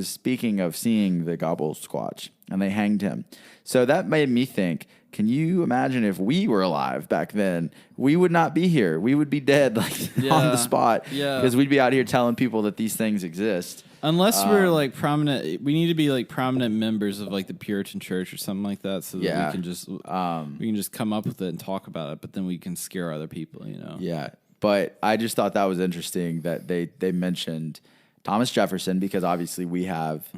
speaking of seeing the Gobble Squatch, and they hanged him. So that made me think. Can you imagine if we were alive back then? We would not be here. We would be dead, like on the spot. Yeah, because we'd be out here telling people that these things exist. Unless we're like prominent, we need to be like prominent members of like the Puritan Church or something like that, so that we can just come up with it and talk about it. But then we can scare other people, you know. Yeah. But I just thought that was interesting that they mentioned Thomas Jefferson because obviously we have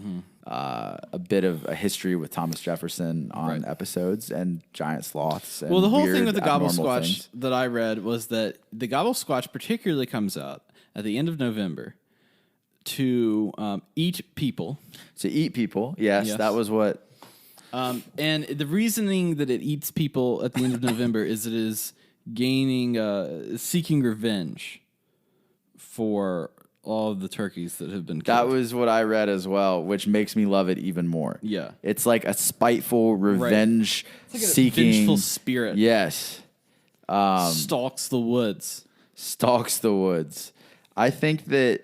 a bit of a history with Thomas Jefferson on episodes and giant sloths. And well, the whole weird, thing with the Gobble abnormal Squatch things. that I read was that the Gobble Squatch particularly comes out at the end of November to eat people. To eat people, yes. That was what. And the reasoning that it eats people at the end of November is it is seeking revenge for all of the turkeys that have been killed. That was what I read as well, which makes me love it even more. Yeah. It's like a spiteful revenge It's like seeking. a vengeful spirit. Yes. Stalks the woods. Stalks the woods. I think that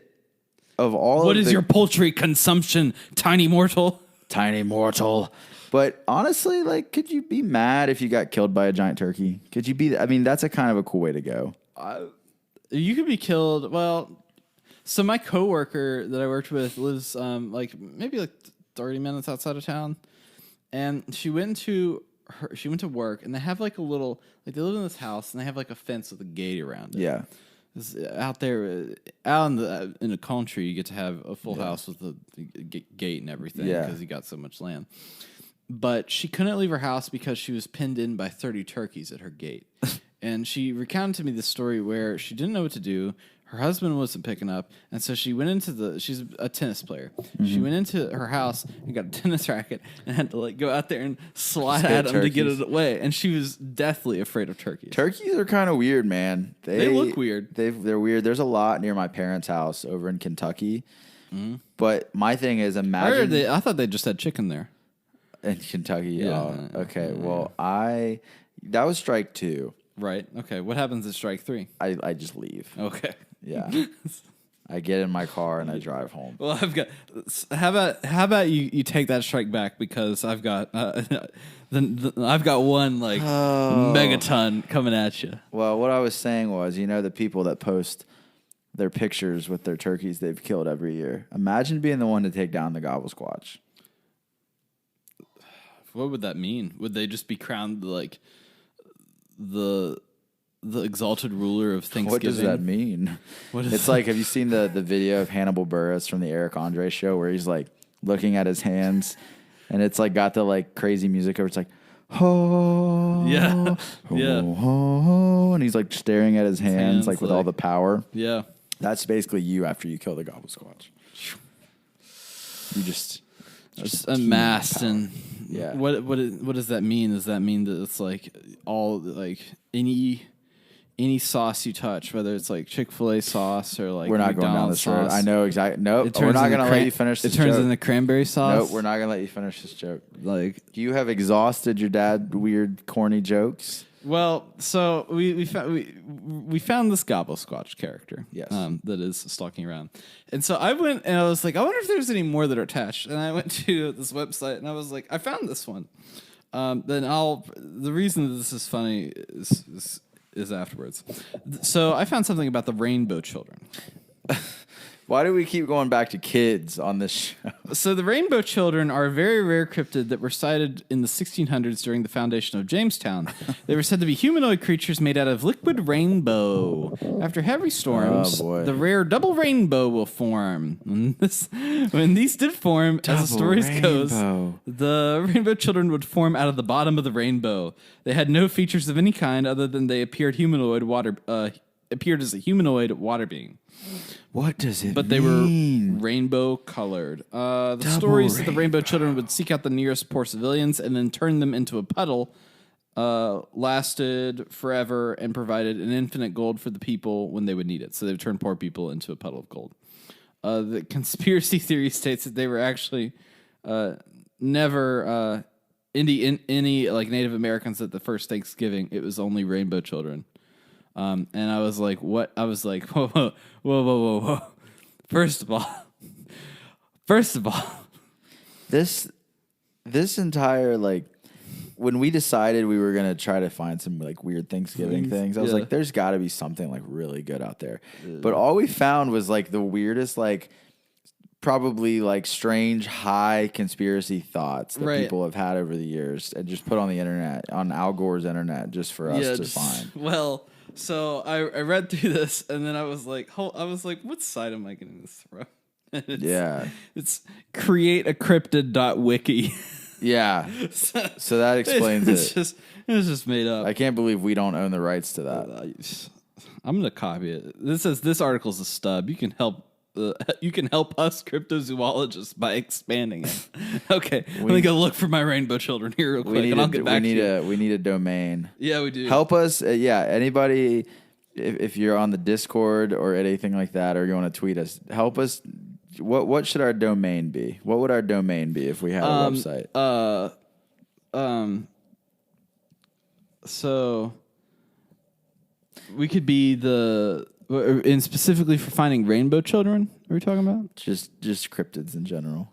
of all What of is the your poultry consumption, tiny mortal? tiny mortal. But honestly, like, could you be mad if you got killed by a giant turkey? Could you be? I mean, that's a kind of a cool way to go. You could be killed. Well, so my coworker that I worked with lives maybe 30 minutes outside of town, and she went to work, and they have like a little they live in this house, and they have like a fence with a gate around it. Yeah. Out there, out in the country, you get to have a full house with the gate and everything because you got so much land. But she couldn't leave her house because she was pinned in by 30 turkeys at her gate. And she recounted to me this story where she didn't know what to do. Her husband wasn't picking up. And so she went she's a tennis player. Mm-hmm. She went into her house and got a tennis racket and had to like go out there and slide at them to get it away. And she was deathly afraid of turkeys. Turkeys are kind of weird, man. They look weird. They're weird. There's a lot near my parents' house over in Kentucky. Mm-hmm. But my thing is, imagine. I thought they just had chicken there. In Kentucky, yeah. Oh, okay. Well, that was strike 2. Right. Okay. What happens at strike 3? I just leave. Okay. Yeah. I get in my car and I drive home. Well, how about you take that strike back because I've got I've got one like megaton coming at you. Well, what I was saying was, the people that post their pictures with their turkeys they've killed every year. Imagine being the one to take down the Gobble Squatch. What would that mean? Would they just be crowned like the exalted ruler of Thanksgiving? What does that mean? It's like, have you seen the video of Hannibal Buress from the Eric Andre show where he's like looking at his hands and it's like got the like crazy music over. It's like, oh, yeah, yeah, oh, and he's like staring at his hands like with all the power. Yeah, that's basically you after you kill the Gobble Squatch. You just amassed and yeah. What does that mean? Does that mean that it's like all like any sauce you touch, whether it's like Chick-fil-A sauce or like we're not McDonald's going down this road. sauce, I know exactly. Nope, we're not going to let you finish this joke. It turns into cranberry sauce. Nope, we're not going to let you finish this joke. Like you have exhausted your dad weird corny jokes. Well, so we found this Gobble Squatch character, yes, that is stalking around, and so I went and I was like, I wonder if there's any more that are attached, and I went to this website and I was like, I found this one. The reason that this is funny is afterwards. So I found something about the rainbow children. Why do we keep going back to kids on this show? So the rainbow children are a very rare cryptid that were sighted in the 1600s during the foundation of Jamestown. They were said to be humanoid creatures made out of liquid rainbow. After heavy storms, the rare double rainbow will form. When these did form, as the stories goes, the rainbow children would form out of the bottom of the rainbow. They had no features of any kind other than they appeared as a humanoid water being. What does it mean? But they were rainbow colored. The stories that the rainbow children would seek out the nearest poor civilians and then turn them into a puddle lasted forever and provided an infinite gold for the people when they would need it. So they would turn poor people into a puddle of gold. The conspiracy theory states that they were actually never any like Native Americans at the first Thanksgiving. It was only rainbow children. And I was like, what? I was like, whoa. First of all, this entire, like, when we decided we were going to try to find some like weird Thanksgiving things, I was like, there's got to be something like really good out there. But all we found was like the weirdest, like, probably like strange high conspiracy thoughts that people have had over the years and just put on the internet, on Al Gore's internet, just for us to find. Well, so I read through this and then I was like, what site am I getting this from? It's createacryptid.wiki. Yeah. So that explains it. It's just made up. I can't believe we don't own the rights to that. I'm going to copy it. This says this article's a stub. You can help us cryptozoologists by expanding it. Okay, let me go look for my rainbow children here real quick, and I'll get back to you. We need a domain. Yeah, we do. Help us. Anybody, if you're on the Discord or anything like that, or you want to tweet us, help us. What should our domain be? What would our domain be if we had a website? So we could be and specifically for finding rainbow children, are we talking about? Just cryptids in general.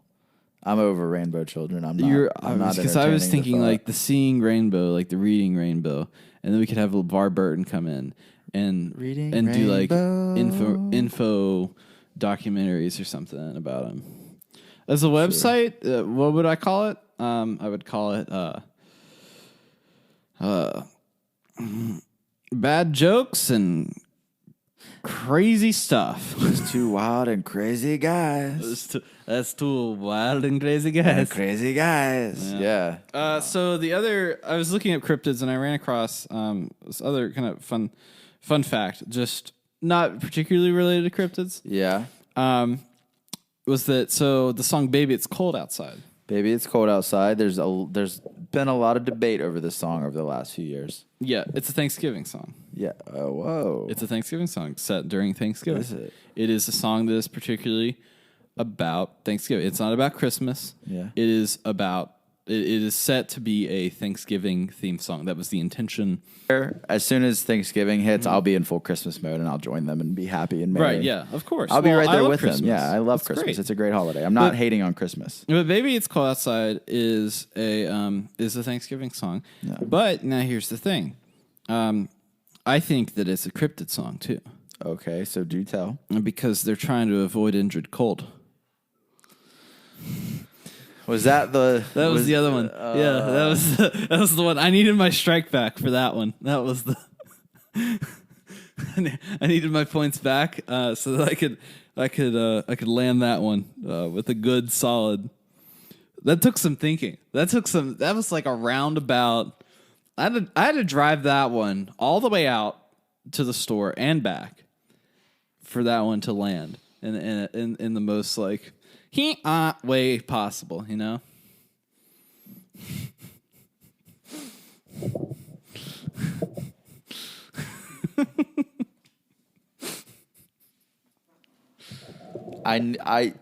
I'm over rainbow children. I'm not because I was thinking like the seeing rainbow, like the reading rainbow, and then we could have LeVar Burton come in and do like info documentaries or something about him. As a website, what would I call it? I would call it bad jokes and crazy stuff. Just two wild and crazy guys. That's two wild and crazy guys. Crazy guys. Yeah. So I was looking at cryptids and I ran across this other kind of fun fact, just not particularly related to cryptids. Yeah. Was that so? The song "Baby It's Cold Outside." Baby, it's cold outside. There's been a lot of debate over this song over the last few years. Yeah, it's a Thanksgiving song. Yeah. Whoa. It's a Thanksgiving song set during Thanksgiving. Is it? It is a song that is particularly about Thanksgiving. It's not about Christmas. Yeah. It is about. It is set to be a Thanksgiving themed song. That was the intention. As soon as Thanksgiving hits, I'll be in full Christmas mode and I'll join them and be happy and merry. Right, yeah, of course. I'll be right there with Christmas. them. Yeah, I love Christmas. Great. It's a great holiday. I'm not hating on Christmas. But Baby It's Cold Outside is a Thanksgiving song. Yeah. But now here's the thing. I think that it's a cryptid song too. Okay, so do tell. Because they're trying to avoid injured cold. Was that the... That was the other one. Yeah, that was the one. I needed my strike back for that one. That was the... I needed my points back so that I could land that one with a good solid... That took some thinking. That was like a roundabout... I had to drive that one all the way out to the store and back for that one to land in the most like... way possible, you know? I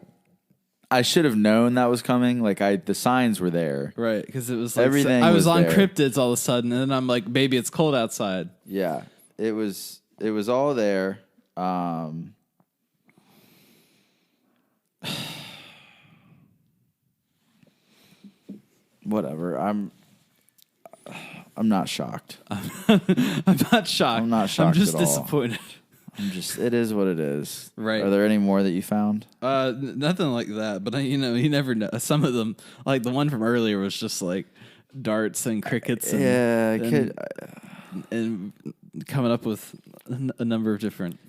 should have known that was coming. Like the signs were there. Right, because it was like everything. I was on there. cryptids all of a sudden, and then I'm like, baby, it's cold outside. Yeah. It was all there. Whatever. I'm not shocked. I'm not shocked. I'm not shocked. I'm just at all. disappointed. It is what it is. Right. Are there any more that you found? Nothing like that. But you never know. Some of them, like the one from earlier, was just like darts and crickets. And coming up with a number of different.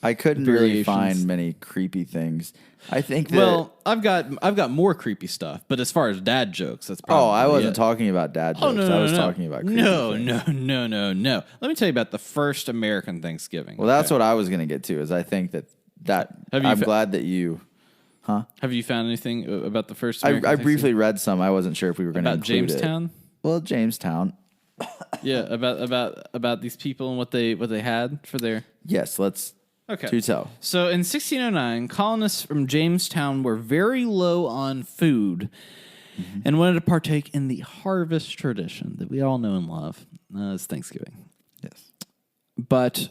I couldn't really find many creepy things. I think that. Well, I've got more creepy stuff, but as far as dad jokes, that's probably. Oh, I wasn't talking about dad jokes. No, I was talking about creepy things. No. Let me tell you about the first American Thanksgiving. Well, that's what I was going to get to. Is I think that I'm glad that you. Huh? Have you found anything about the first? I briefly read some. I wasn't sure if we were going to include Jamestown. It. Well, Jamestown. Yeah, about these people and what they had for their. Yes, let's. Okay. To tell. So in 1609, colonists from Jamestown were very low on food and wanted to partake in the harvest tradition that we all know and love as Thanksgiving. Yes. But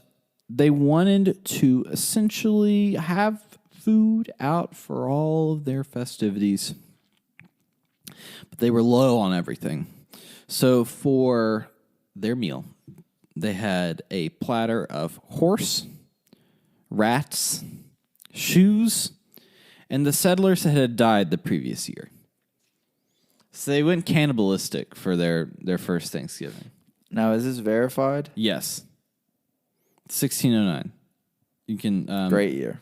they wanted to essentially have food out for all of their festivities. But they were low on everything. So for their meal, they had a platter of horse, rats, shoes, and the settlers that had died the previous year. So they went cannibalistic for their first Thanksgiving. Now, is this verified? Yes. 1609. You can great year.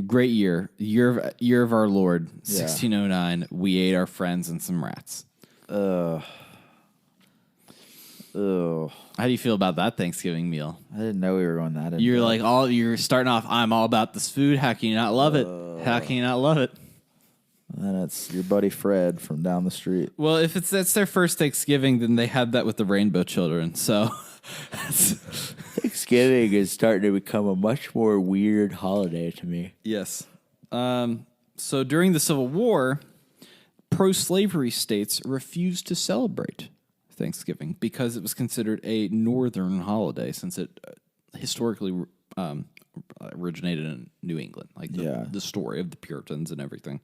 Great year. Year of our Lord. 1609. We ate our friends and some rats. Ugh. How do you feel about that Thanksgiving meal? I didn't know we were going that. You're starting off. I'm all about this food. How can you not love it? How can you not love it? And then it's your buddy Fred from down the street. Well, if that's their first Thanksgiving, then they had that with the Rainbow Children. So Thanksgiving is starting to become a much more weird holiday to me. Yes. So during the Civil War, pro-slavery states refused to celebrate Thanksgiving because it was considered a northern holiday since it historically originated in New England, like the story of the Puritans and everything.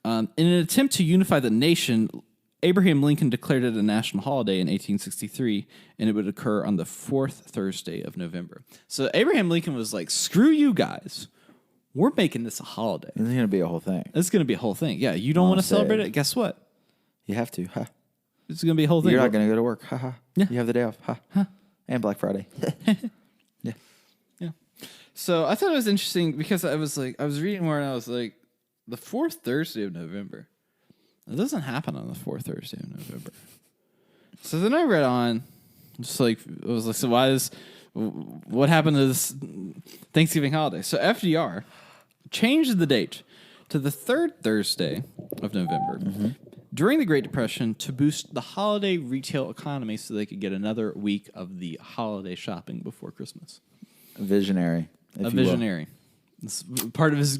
In an attempt to unify the nation, Abraham Lincoln declared it a national holiday in 1863, and it would occur on the fourth Thursday of November. So Abraham Lincoln was like, screw you guys. We're making this a holiday. It's going to be a whole thing. It's going to be a whole thing. Yeah, you don't want to celebrate it? Guess what? You have to. Ha. It's going to be a whole thing. You're not going to go to work. Ha ha. Yeah. You have the day off. Ha. Huh. And Black Friday. Yeah. So I thought it was interesting because I was reading more and I was like, the fourth Thursday of November. It doesn't happen on the fourth Thursday of November. So then I read on, just like, I was like, so what happened to this Thanksgiving holiday? So FDR changed the date to the third Thursday of November during the Great Depression to boost the holiday retail economy so they could get another week of the holiday shopping before Christmas. A visionary. A visionary. It's part of his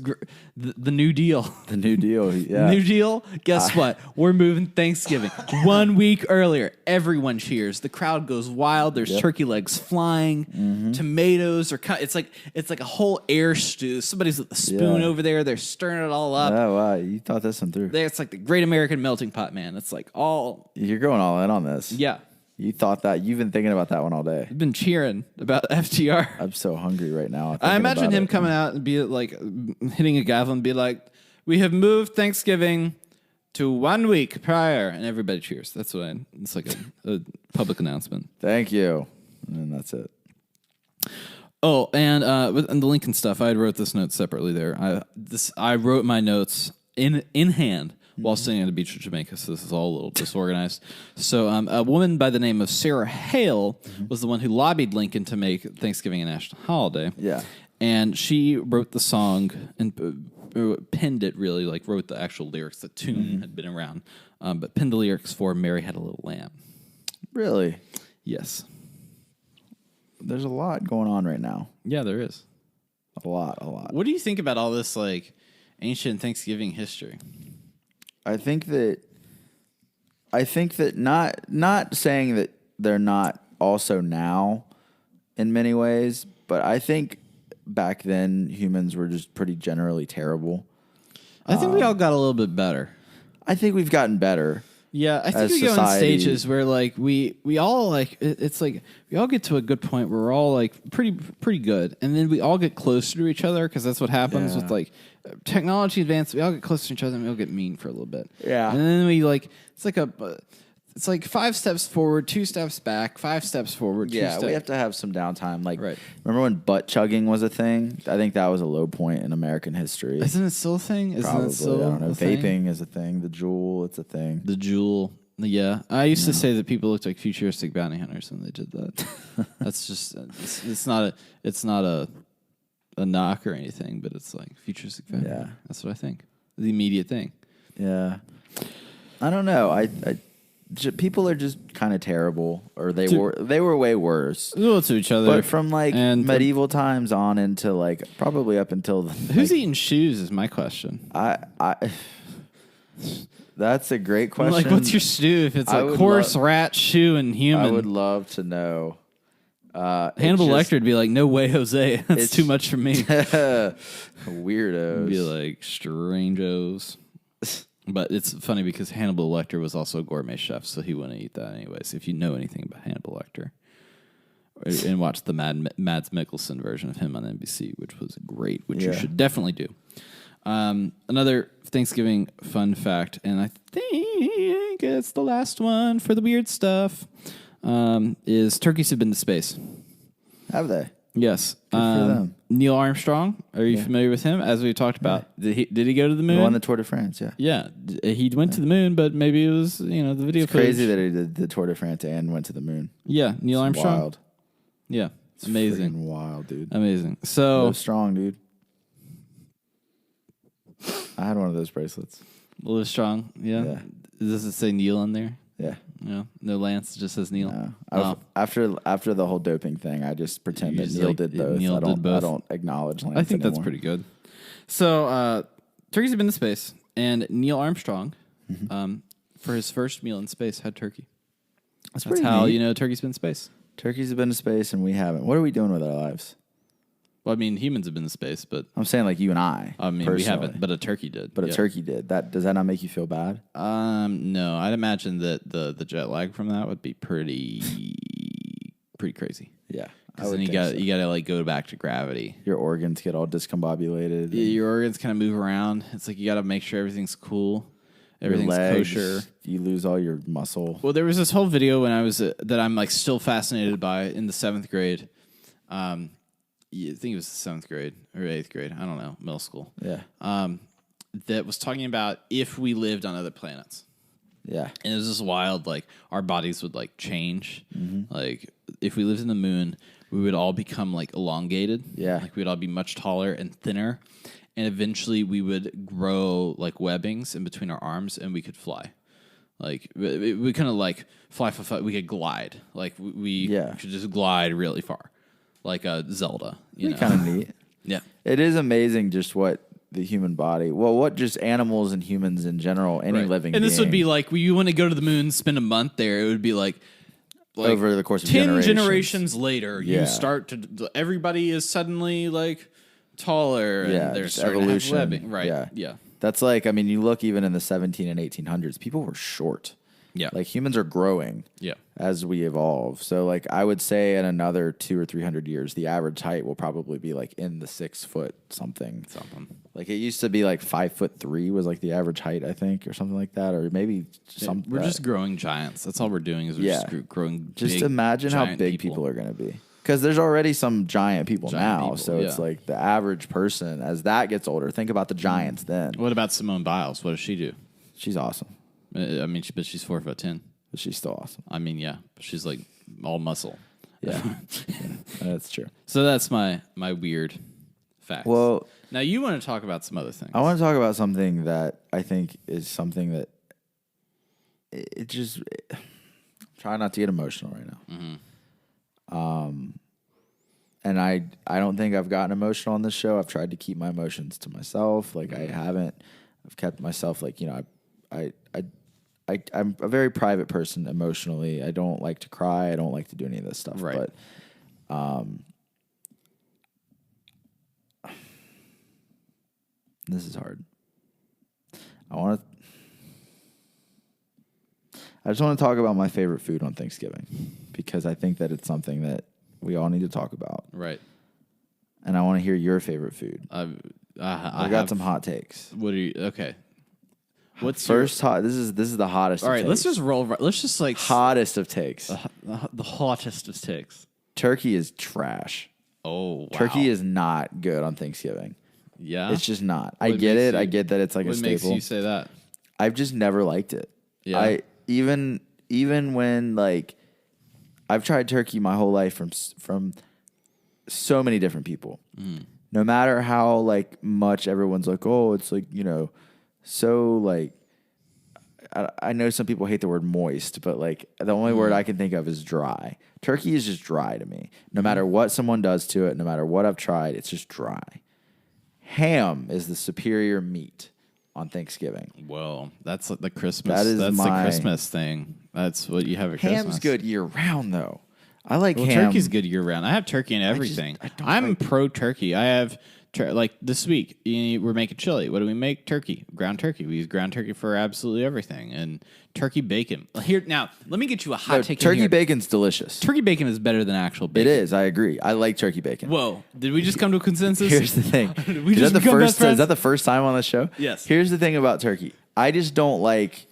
the New Deal. The New Deal, yeah. New Deal. Guess what? We're moving Thanksgiving 1 week earlier. Everyone cheers. The crowd goes wild. There's turkey legs flying. Tomatoes are cut. It's like a whole air stew. Somebody's with the spoon over there. They're stirring it all up. Oh wow, you thought this one through. It's like the Great American Melting Pot, man. It's like all. You're going all in on this. Yeah. You thought that. You've been thinking about that one all day. I've been cheering about FDR. I'm so hungry right now. I imagine him coming out and be like, hitting a gavel and be like, we have moved Thanksgiving to 1 week prior. And everybody cheers. That's what it's like a public announcement. Thank you. And that's it. Oh, and the Lincoln stuff, I wrote this note separately there. I wrote my notes in hand while sitting on the beach of Jamaica, so this is all a little disorganized. So a woman by the name of Sarah Hale was the one who lobbied Lincoln to make Thanksgiving a national holiday. Yeah. And she wrote the song and penned it, really, like wrote the actual lyrics. The tune had been around, but penned the lyrics for Mary Had a Little Lamb. Really? Yes. There's a lot going on right now. Yeah, there is. A lot. What do you think about all this, like, ancient Thanksgiving history? I think that not saying that they're not also now in many ways, but I think back then humans were just pretty generally terrible. I think we all got a little bit better. I think we've gotten better. Yeah, I think as we go in society. stages where like we all like it's like we all get to a good point where we're all like pretty good, and then we all get closer to each other because that's what happens with like technology advance. We all get closer to each other and we all get mean for a little bit. Yeah. And then we like it's like 5 steps forward, 2 steps back, 5 steps forward. 2 Yeah, steps. we have to have some downtime. Like, Right. remember when butt chugging was a thing? I think that was a low point in American history. Isn't it still a thing? Isn't Probably. it still I don't know. a thing? Vaping is a thing. The Juul, it's a thing. The Jewel. Yeah, I used to say that people looked like futuristic bounty hunters when they did that. That's just it's not a knock or anything, but it's like futuristic bounty. Yeah. Hunter. That's what I think. The immediate thing. Yeah. I don't know. People are just kind of terrible, or they were way worse. Loyal to each other. But from like and medieval times on into like probably up until who's eating shoes is my question. That's a great question. Like, what's your stew? If it's I like would horse, rat, shoe, and human. I would love to know. Hannibal Lecter would be like, "No way, Jose. That's too much for me." Weirdos. Be like strangos. But it's funny because Hannibal Lecter was also a gourmet chef, so he wouldn't eat that anyways. If you know anything about Hannibal Lecter, and watch the Mads Mikkelsen version of him on NBC, which was great, which you should definitely do. Another Thanksgiving fun fact, and I think it's the last one for the weird stuff, is turkeys have been to space. Have they? Yes. Good for them. Neil Armstrong, are you familiar with him? As we talked about, did he go to the moon? He won the Tour de France, yeah. Yeah, he went to the moon, but maybe it was, the video It's footage. crazy that he did the Tour de France and went to the moon. Yeah, Neil It's Armstrong. wild. Yeah, It's amazing. freaking wild, dude. Amazing. So, Live strong, dude. I had one of those bracelets. Live strong. Yeah. Does it say Neil on there? Yeah. No, no Lance. It just says Neil. No. After the whole doping thing, I just pretend You that just Neil like- did both. Neil I don't, did both. I don't acknowledge Lance I think that's anymore. pretty good. So, turkeys have been to space, and Neil Armstrong, for his first meal in space, had turkey. That's pretty how neat. you know turkey's been to space. Turkeys have been to space and we haven't. What are we doing with our lives? Well, I mean, humans have been to space, but I'm saying like you and I. we personally. haven't. But a turkey did. But a Yeah. turkey did. Does that not make you feel bad? No, I'd imagine that the jet lag from that would be pretty crazy. Yeah. Because then you got to like go back to gravity. Your organs get all discombobulated. Yeah, your organs kind of move around. It's like you got to make sure everything's cool, everything's your legs, kosher. You lose all your muscle. Well, there was this whole video when I was that I'm like still fascinated by in the 7th grade. I think it was the 7th grade or 8th grade. I don't know, middle school. Yeah. That was talking about if we lived on other planets. Yeah. And it was just wild, like our bodies would like change. Mm-hmm. Like if we lived in the moon, we would all become like elongated. Yeah. Like we'd all be much taller and thinner. And eventually we would grow like webbings in between our arms and we could fly. Like we kind of like fly. We could glide. Like we could just glide really far. Like a Zelda. You know? Kind of neat. Yeah. It is amazing just what the human body, what just animals and humans in general, any living and this would be being, like, you want to go to the moon, spend a month there. It would be like over the course of 10 generations later, Yeah. you start to, everybody is suddenly like taller. Yeah, and they're just starting evolution. to have webbing. Right. Yeah. Yeah. That's like, I mean, you look even in the 17 and 1800s, people were short. Yeah. Like humans are growing Yeah. as we evolve. So like I would say in another 200 or 300 years, the average height will probably be like in the 6 foot something. Like it used to be like 5'3" was like the average height, I think, or something like that. Or maybe We're just growing giants. That's all we're doing is we're just growing. Just big, imagine how giant big people are going to be. Because there's already some giant people now. people, So it's yeah. like the average person, as that gets older, think about the giants then. What about Simone Biles? What does she do? She's awesome. I mean, but she's 4'10". But she's still awesome. I mean, yeah, but she's like all muscle. Yeah. That's true. So that's my weird fact. Well, now you want to talk about some other things. I want to talk about something that I think is something that it just try not to get emotional right now. And I don't think I've gotten emotional on this show. I've tried to keep my emotions to myself. Like I haven't. I've kept myself like, you know, I'm a very private person emotionally. I don't like to cry. I don't like to do any of this stuff. Right. But this is hard. I want to. I just want to talk about my favorite food on Thanksgiving because I think that it's something that we all need to talk about. Right. And I want to hear your favorite food. I got some hot takes. What are you? Okay. What's first hot? This is the hottest. All right, of let's takes. just roll. Let's just like hottest of takes. the hottest of takes. Turkey is trash. Oh, wow. Turkey is not good on Thanksgiving. Yeah, it's just not. I get it. I get that it's like a staple. What makes you say that? I've just never liked it. Yeah. Even when like I've tried turkey my whole life from so many different people. No matter how like much everyone's like, oh, it's like, you know, so like I know some people hate the word moist, but like the only word I can think of is dry. Turkey is just dry to me. No matter what someone does to it, no matter what I've tried, it's just dry. Ham is the superior meat on Thanksgiving. Well, that's the Christmas. That's the Christmas thing. That's what you have at Christmas. Ham's good year round though. I like ham. Turkey's good year round. I have turkey and everything. I'm pro turkey. I have like this week we're making chili. What do we make? Turkey, ground turkey. We use ground turkey for absolutely everything, and turkey bacon. Here now, let me get you a hot take. Turkey bacon's delicious. Turkey bacon is better than actual bacon. It is. I agree. I like turkey bacon. Whoa! Did we just come to a consensus? Here's the thing. Is that the first time on the show? Yes. Here's the thing about turkey. I just don't like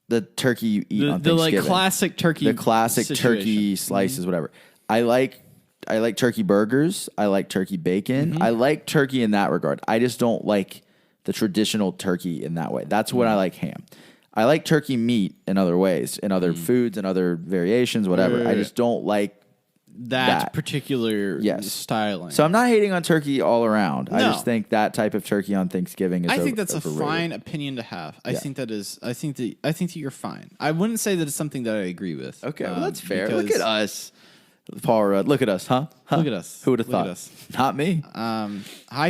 the turkey you eat on Thanksgiving. The like classic turkey. The classic turkey slices, whatever. I like turkey burgers. I like turkey bacon. I like turkey in that regard. I just don't like the traditional turkey in that way. That's when I like ham. I like turkey meat in other ways, in other foods and other variations, whatever. I just don't like that particular styling. So I'm not hating on turkey all around. No. I just think that type of turkey on Thanksgiving is I think that's overrated. a fine opinion to have. I think that you're fine. I wouldn't say that it's something that I agree with. Okay, well that's fair. Look at us. Paul Rudd, look at us, huh? Look at us. Who would have thought? Not me. I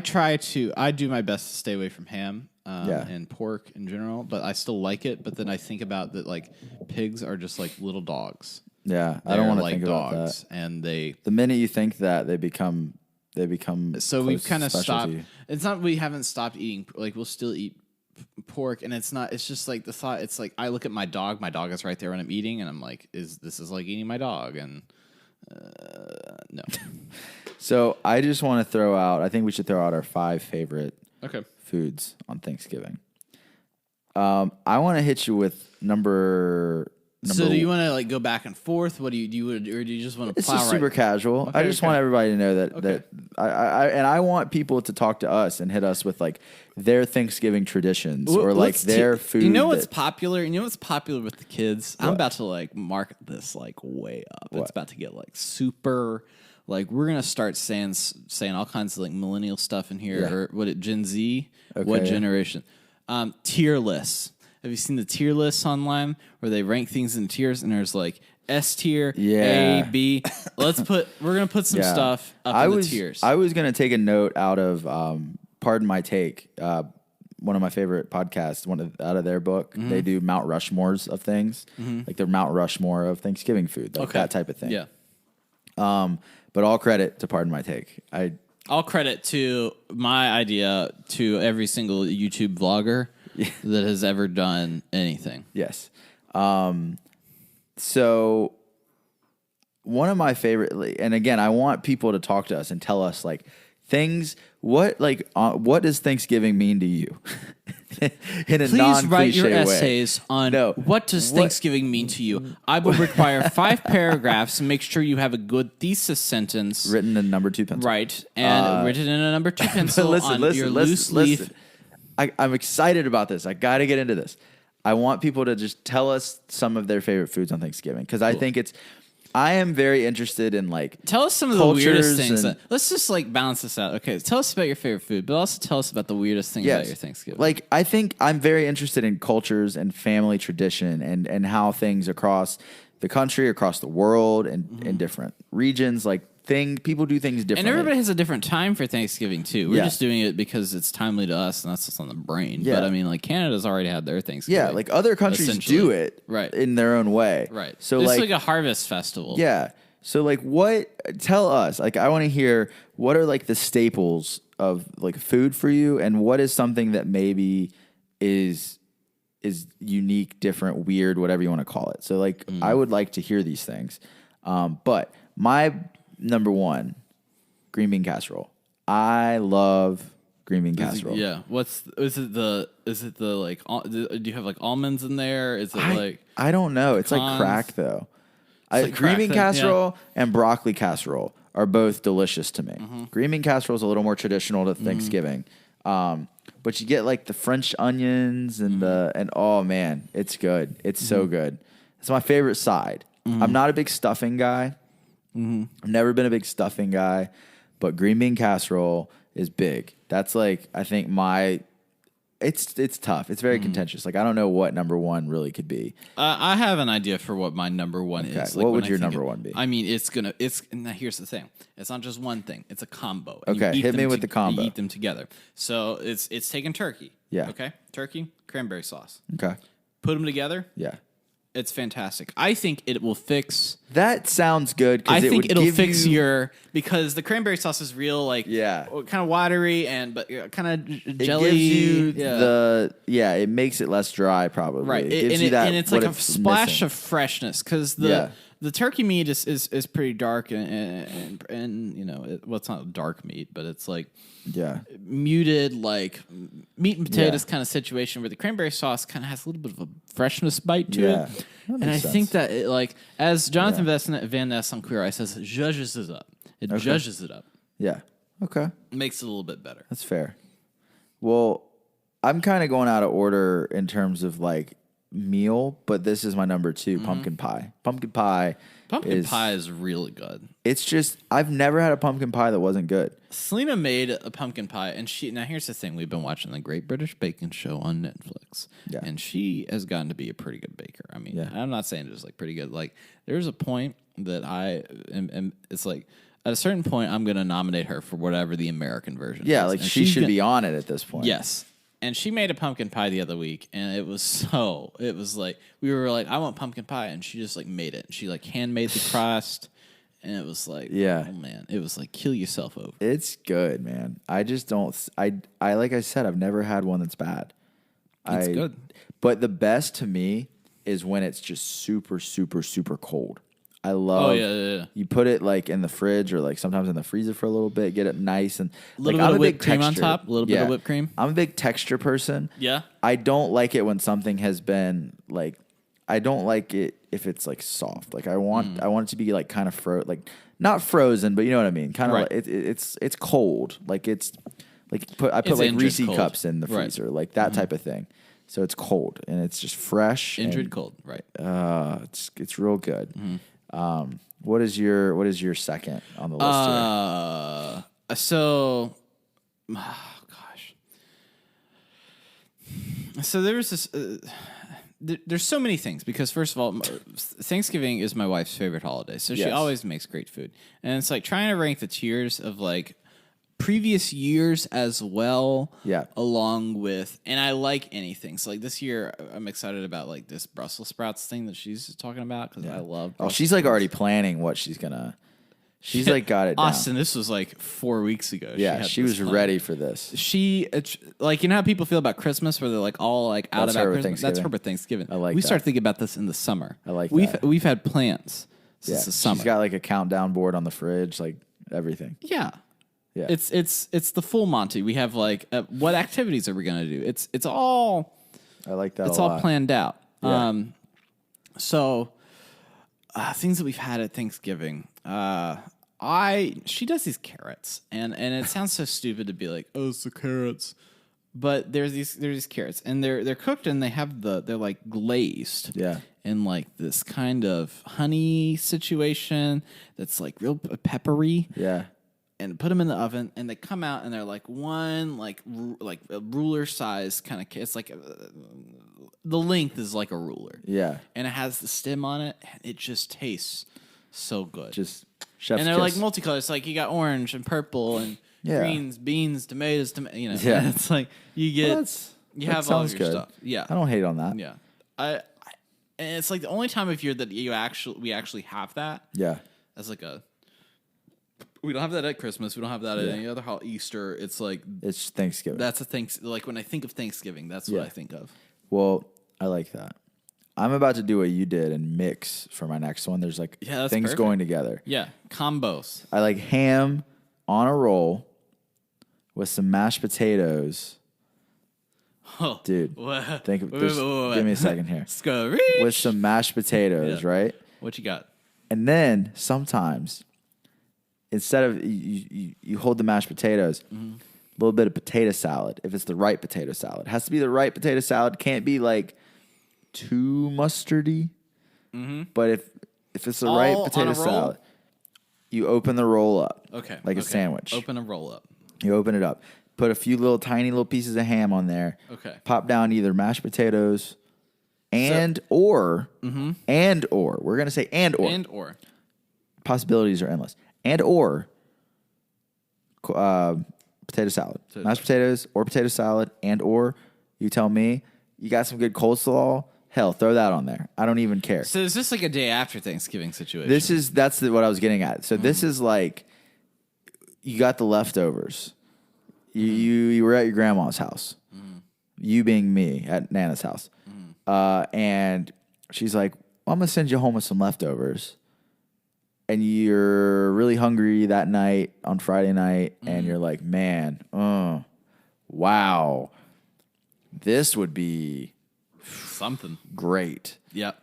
do my best to stay away from ham and pork in general, but I still like it. But then I think about that, like pigs are just like little dogs. Yeah, I don't want to think about dogs, and the minute you think that they become. So we've kind of stopped. It's not we haven't stopped eating. Like we'll still eat pork, and it's not. It's just like the thought. It's like I look at my dog. My dog is right there when I'm eating, and I'm like, this is like eating my dog? And no. So I just want to throw out. I think we should throw out our 5 favorite foods on Thanksgiving. I want to hit you with number. So do you want to like go back and forth? What do you or do you just want to? It's just super casual. Okay, I just want everybody to know that I want people to talk to us and hit us with like their Thanksgiving traditions or like their food. You know what's popular? You know what's popular with the kids? What? I'm about to like market this like way up. What? It's about to get like super. Like we're gonna start saying all kinds of like millennial stuff in here or Gen Z? Okay, what generation? Tier lists. Have you seen the tier lists online where they rank things in tiers and there's like S tier, A, B? We're gonna put some stuff up in the tiers. I was gonna take a note out of Pardon My Take, one of my favorite podcasts, out of their book. Mm-hmm. They do Mount Rushmores of things, like their Mount Rushmore of Thanksgiving food, like that type of thing. Yeah. But all credit to Pardon My Take. All credit to my idea to every single YouTube vlogger that has ever done anything. Yes. So one of my favorite, and again, I want people to talk to us and tell us like things. What does Thanksgiving mean to you? In a Please non-cliche write your way. essays on what does Thanksgiving mean to you. I will require 5 paragraphs and make sure you have a good thesis sentence written in number 2 pencil. Right, and written in a number 2 pencil on your loose leaf. I'm excited about this. I got to get into this. I want people to just tell us some of their favorite foods on Thanksgiving because I think I am very interested in like tell us some of the weirdest things. Let's just like balance this out. Okay, tell us about your favorite food, but also tell us about the weirdest things about your Thanksgiving. Like I think I'm very interested in cultures and family tradition and how things across the country, across the world, and in different regions like. People do things differently. And everybody has a different time for Thanksgiving, too. We're just doing it because it's timely to us, and that's what's on the brain. Yeah. But, I mean, like, Canada's already had their Thanksgiving. Yeah, like, other countries do it in their own way. Right. So, it's like a harvest festival. Yeah. So, like, tell us. Like, I want to hear, what are, like, the staples of, like, food for you, and what is something that maybe is is unique, different, weird, whatever you want to call it. So like I would like to hear these things. But my number one, green bean casserole. I love green bean casserole. Yeah. Is it the like, do you have like almonds in there? Is it I don't know. It's like pecans? crack though. Like Green bean crack thing, casserole and broccoli casserole are both delicious to me. Green bean casserole is a little more traditional to Thanksgiving. But you get like the French onions and oh man, it's good. It's so good. It's my favorite side. I'm not a big stuffing guy. I've never been a big stuffing guy, but green bean casserole is big. That's like, I think it's tough. It's very contentious. Like I don't know what number one really could be. I have an idea for what my number one is. Like, what would your number one be? I mean, now here's the thing. It's not just one thing. It's a combo. And Okay, hit me with the combo. You eat them together. So it's taking turkey. Yeah. Okay. Turkey, cranberry sauce. Okay. Put them together. Yeah. It's fantastic. I think it will fix. That sounds good. I think it'll fix you, because the cranberry sauce is real, like kind of watery and kind of jelly. It gives you it makes it less dry probably. Right, It gives you that, and it's like a splash of freshness because the turkey meat is pretty dark and you know it's not dark meat, but it's like muted like meat and potatoes kind of situation where the cranberry sauce kind of has a little bit of a freshness bite to it. And I think that it, like as Jonathan Van Ness on Queer Eye says, it judges it up. It judges it up. Yeah. Okay. It makes it a little bit better. That's fair. Well, I'm kind of going out of order in terms of like meal, but this is my number two, pumpkin pie. Pumpkin pie is really good. It's just I've never had a pumpkin pie that wasn't good. Selena made a pumpkin pie, and now here's the thing: we've been watching the Great British Baking Show on Netflix, and she has gotten to be a pretty good baker. I mean, I'm not saying just like pretty good. Like there's a point that I am. It's like at a certain point, I'm going to nominate her for whatever the American version. Yeah, is. like and she should be on it at this point. Yes. And she made a pumpkin pie the other week, and it was like, we were like, I want pumpkin pie, and she just like made it. She like handmade the crust, and it was like, oh man, it was like, kill yourself over. It's good, man. I just don't, I like I said, I've never had one that's bad. It's good. But the best to me is when it's just super, super, super cold. I love. Oh yeah. You put it like in the fridge or like sometimes in the freezer for a little bit, get it nice and a little bit of whipped cream on top, a little bit of whipped cream. I'm a big texture person. Yeah. I don't like it when something has been like. I don't like it if it's like soft. Like I want it to be like kind of like not frozen, but you know what I mean. Kind of like it's cold. Like it's like I put like Reese cups in the freezer, like that type of thing. So it's cold and it's just fresh. Injured cold, right? It's real good. What is your second on the list here? So, gosh. So there was this. There's so many things because first of all, Thanksgiving is my wife's favorite holiday, so she always makes great food, and it's like trying to rank the tiers of like previous years as well. Yeah. Along with, and I like anything. So like this year, I'm excited about like this Brussels sprouts thing that she's talking about because I love. Oh, she's like already planning what she's gonna. She's like got it down. Austin, this was like 4 weeks ago. Yeah, she was ready for this. Like, you know how people feel about Christmas where they're like all like out That's about her with Christmas? That's her with Thanksgiving. I like we that. start thinking about this in the summer. I like that. We've had plans since the summer. She's got like a countdown board on the fridge, like everything. Yeah. Yeah. It's the full Monty. We have like what activities are we gonna do? It's all I like that. It's a all lot. planned out. Yeah. So things that we've had at Thanksgiving. She does these carrots, and it sounds so stupid to be like, oh, it's the carrots, but there's these carrots, and they're cooked, and they're like glazed, in like this kind of honey situation that's like real peppery, and put them in the oven, and they come out, and they're like one like a ruler size kind of. It's like the length is like a ruler, and it has the stem on it, and it just tastes so good, just. Chef's and they're kiss. like multicolors. It's like you got orange and purple and greens, beans, tomatoes. You know, it's like you get you have all of your stuff. Yeah, I don't hate on that. Yeah, and it's like the only time of year that we actually have that. Yeah, as like we don't have that at Christmas. We don't have that at any other Easter. It's like it's Thanksgiving. That's like when I think of Thanksgiving, that's what I think of. Well, I like that. I'm about to do what you did and mix for my next one. There's like that's things perfect. going together. Yeah, combos. I like ham on a roll with some mashed potatoes. Oh, Dude, what? think of, Wait, just, wait, wait, wait. give me a second here. Scurry. With some mashed potatoes, Yeah. right? What you got? And then sometimes, instead of you hold the mashed potatoes, a little bit of potato salad. If it's the right potato salad, it has to be the right potato salad. Can't be like too mustardy. But if it's the right All on potato a roll? salad, you open the roll up. Okay. Like a okay. sandwich. Open a roll up. You open it up. Put a few tiny little pieces of ham on there. Okay. Pop down either mashed potatoes or we're gonna say and or possibilities are endless or potato salad, mashed potatoes or potato salad and or you tell me you got some good coleslaw. Hell, throw that on there. I don't even care. So is this like a day after Thanksgiving situation? That's what I was getting at. So this is like you got the leftovers. You were at your grandma's house. You being me at Nana's house. And she's like, well, I'm going to send you home with some leftovers. And you're really hungry that night on Friday night. And you're like, man, wow. This would be something great. Yep.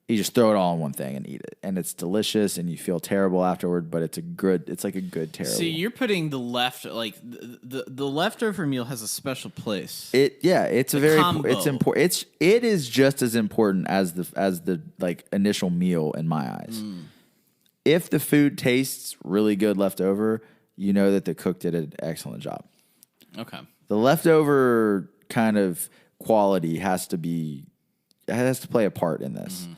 You just throw it all in one thing and eat it. And it's delicious and you feel terrible afterward, but it's like a good terrible. See, you're putting the leftover meal has a special place. It's a very combo. it's important. It is just as important as the like initial meal in my eyes. If the food tastes really good left over, you know that the cook did an excellent job. Okay. The leftover kind of quality has to play a part in this.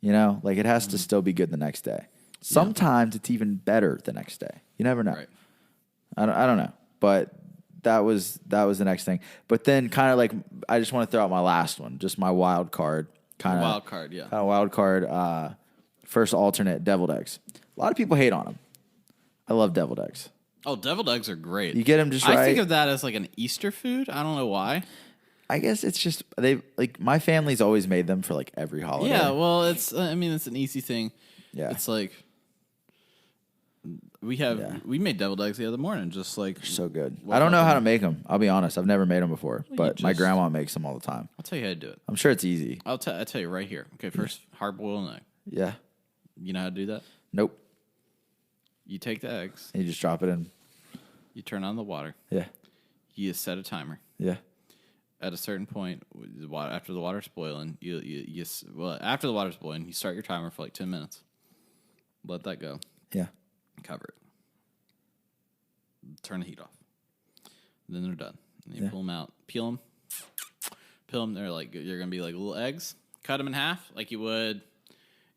You know, like it has to still be good the next day. Sometimes it's even better the next day. You never know. Right. I don't know, but that was the next thing. But then kind of like I just want to throw out my last one, just my wild card. Kind of wild card. First alternate, deviled eggs. A lot of people hate on them. I love deviled eggs. Oh, deviled eggs are great. You get them just right. I think of that as like an Easter food. I don't know why. I guess it's just my family's always made them for like every holiday. Yeah, well, it's an easy thing. Yeah. It's like we made deviled eggs the other morning, just like So good. I don't know how to make them. I'll be honest. I've never made them before, but my grandma makes them all the time. I'll tell you how to do it. I'm sure it's easy. I'll tell you right here. Okay, first hard boil an egg. Yeah. You know how to do that? Nope. You take the eggs, And you just drop it in. you turn on the water, Yeah. you set a timer. Yeah. At a certain point, after the water's boiling, after the water's boiling, you start your timer for like 10 minutes. Let that go. Yeah. Cover it. Turn the heat off. Then they're done. And you pull them out. Peel them. They're gonna be like little eggs. Cut them in half like you would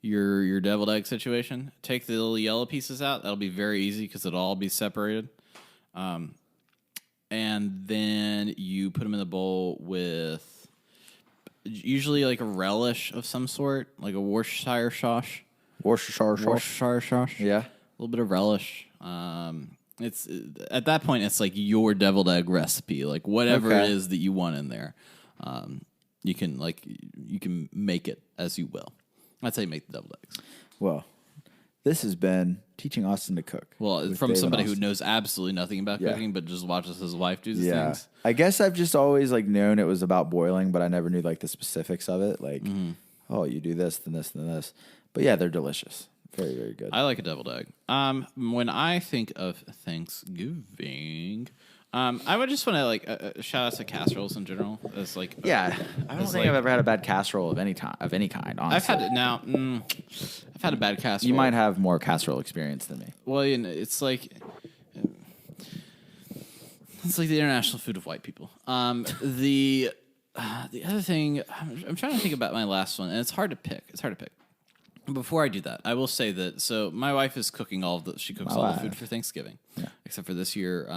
your deviled egg situation. Take the little yellow pieces out. That'll be very easy because it'll all be separated. And then you put them in the bowl with usually like a relish of some sort, like a Worcestershire sauce. Worcestershire sauce. Yeah. A little bit of relish. It's at that point it's like your deviled egg recipe, like whatever it is that you want in there. You can make it as you will. That's how you make the deviled eggs. Well, this has been Teaching Austin to Cook. Well, from somebody who knows absolutely nothing about cooking, but just watches his wife do these things. I guess I've just always known it was about boiling, but I never knew the specifics of it. Oh, you do this, then this, then this. But yeah, they're delicious. Very, very good. I like a deviled egg. When I think of Thanksgiving, I would just want to shout out to casseroles in general. As I don't think I've ever had a bad casserole of any kind. Honestly, I've had it now. I've had a bad casserole. You might have more casserole experience than me. Well, it's like the international food of white people. The other thing, I'm trying to think about my last one, and it's hard to pick. Before I do that, I will say that. So my wife is cooking she cooks all the food for Thanksgiving, except for this year.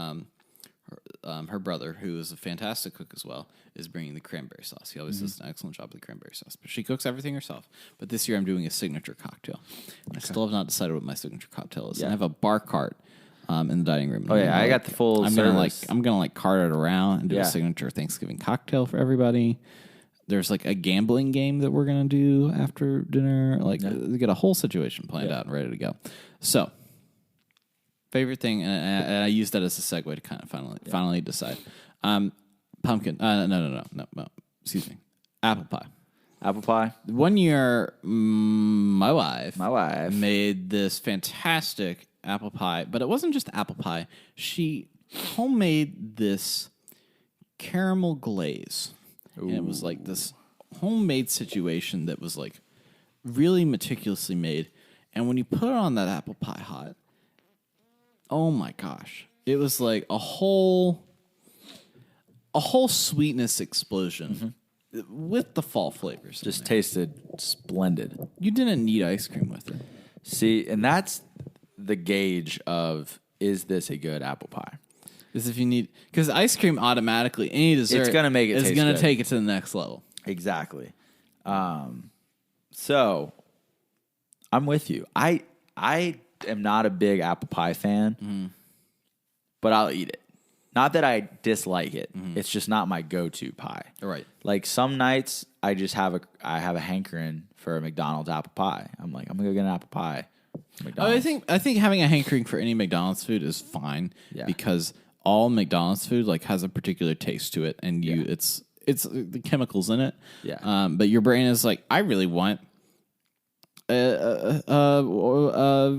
Her brother, who is a fantastic cook as well, is bringing the cranberry sauce. He always does an excellent job with the cranberry sauce. But she cooks everything herself. But this year I'm doing a signature cocktail. I still have not decided what my signature cocktail is. Yeah. And I have a bar cart in the dining room. Oh yeah, I got the full. I'm gonna cart it around and do a signature Thanksgiving cocktail for everybody. There's like a gambling game that we're gonna do after dinner. Like we get a whole situation planned out and ready to go. So, favorite thing, and I use that as a segue to kind of finally decide. Pumpkin. No. Excuse me. Apple pie. Apple pie. One year, my wife made made this fantastic apple pie, but it wasn't just apple pie. She homemade this caramel glaze. And it was like this homemade situation that was like really meticulously made. And when you put it on that apple pie hot, oh my gosh, it was like a whole sweetness explosion with the fall flavors. just tasted splendid. You didn't need ice cream with it. See, and that's the gauge of, is this a good apple pie? Is if you need, because ice cream automatically, any dessert, It's gonna make it is taste going to good. take it to the next level. Exactly. So I'm with you. I am not a big apple pie fan, but I'll eat it. Not that I dislike it. It's just not my go-to pie. Right. Like some nights I just have a hankering for a McDonald's apple pie. I'm like, I'm gonna go get an apple pie. from McDonald's. I think having a hankering for any McDonald's food is fine because all McDonald's food like has a particular taste to it, and it's the chemicals in it. Yeah. But your brain is like, I really want a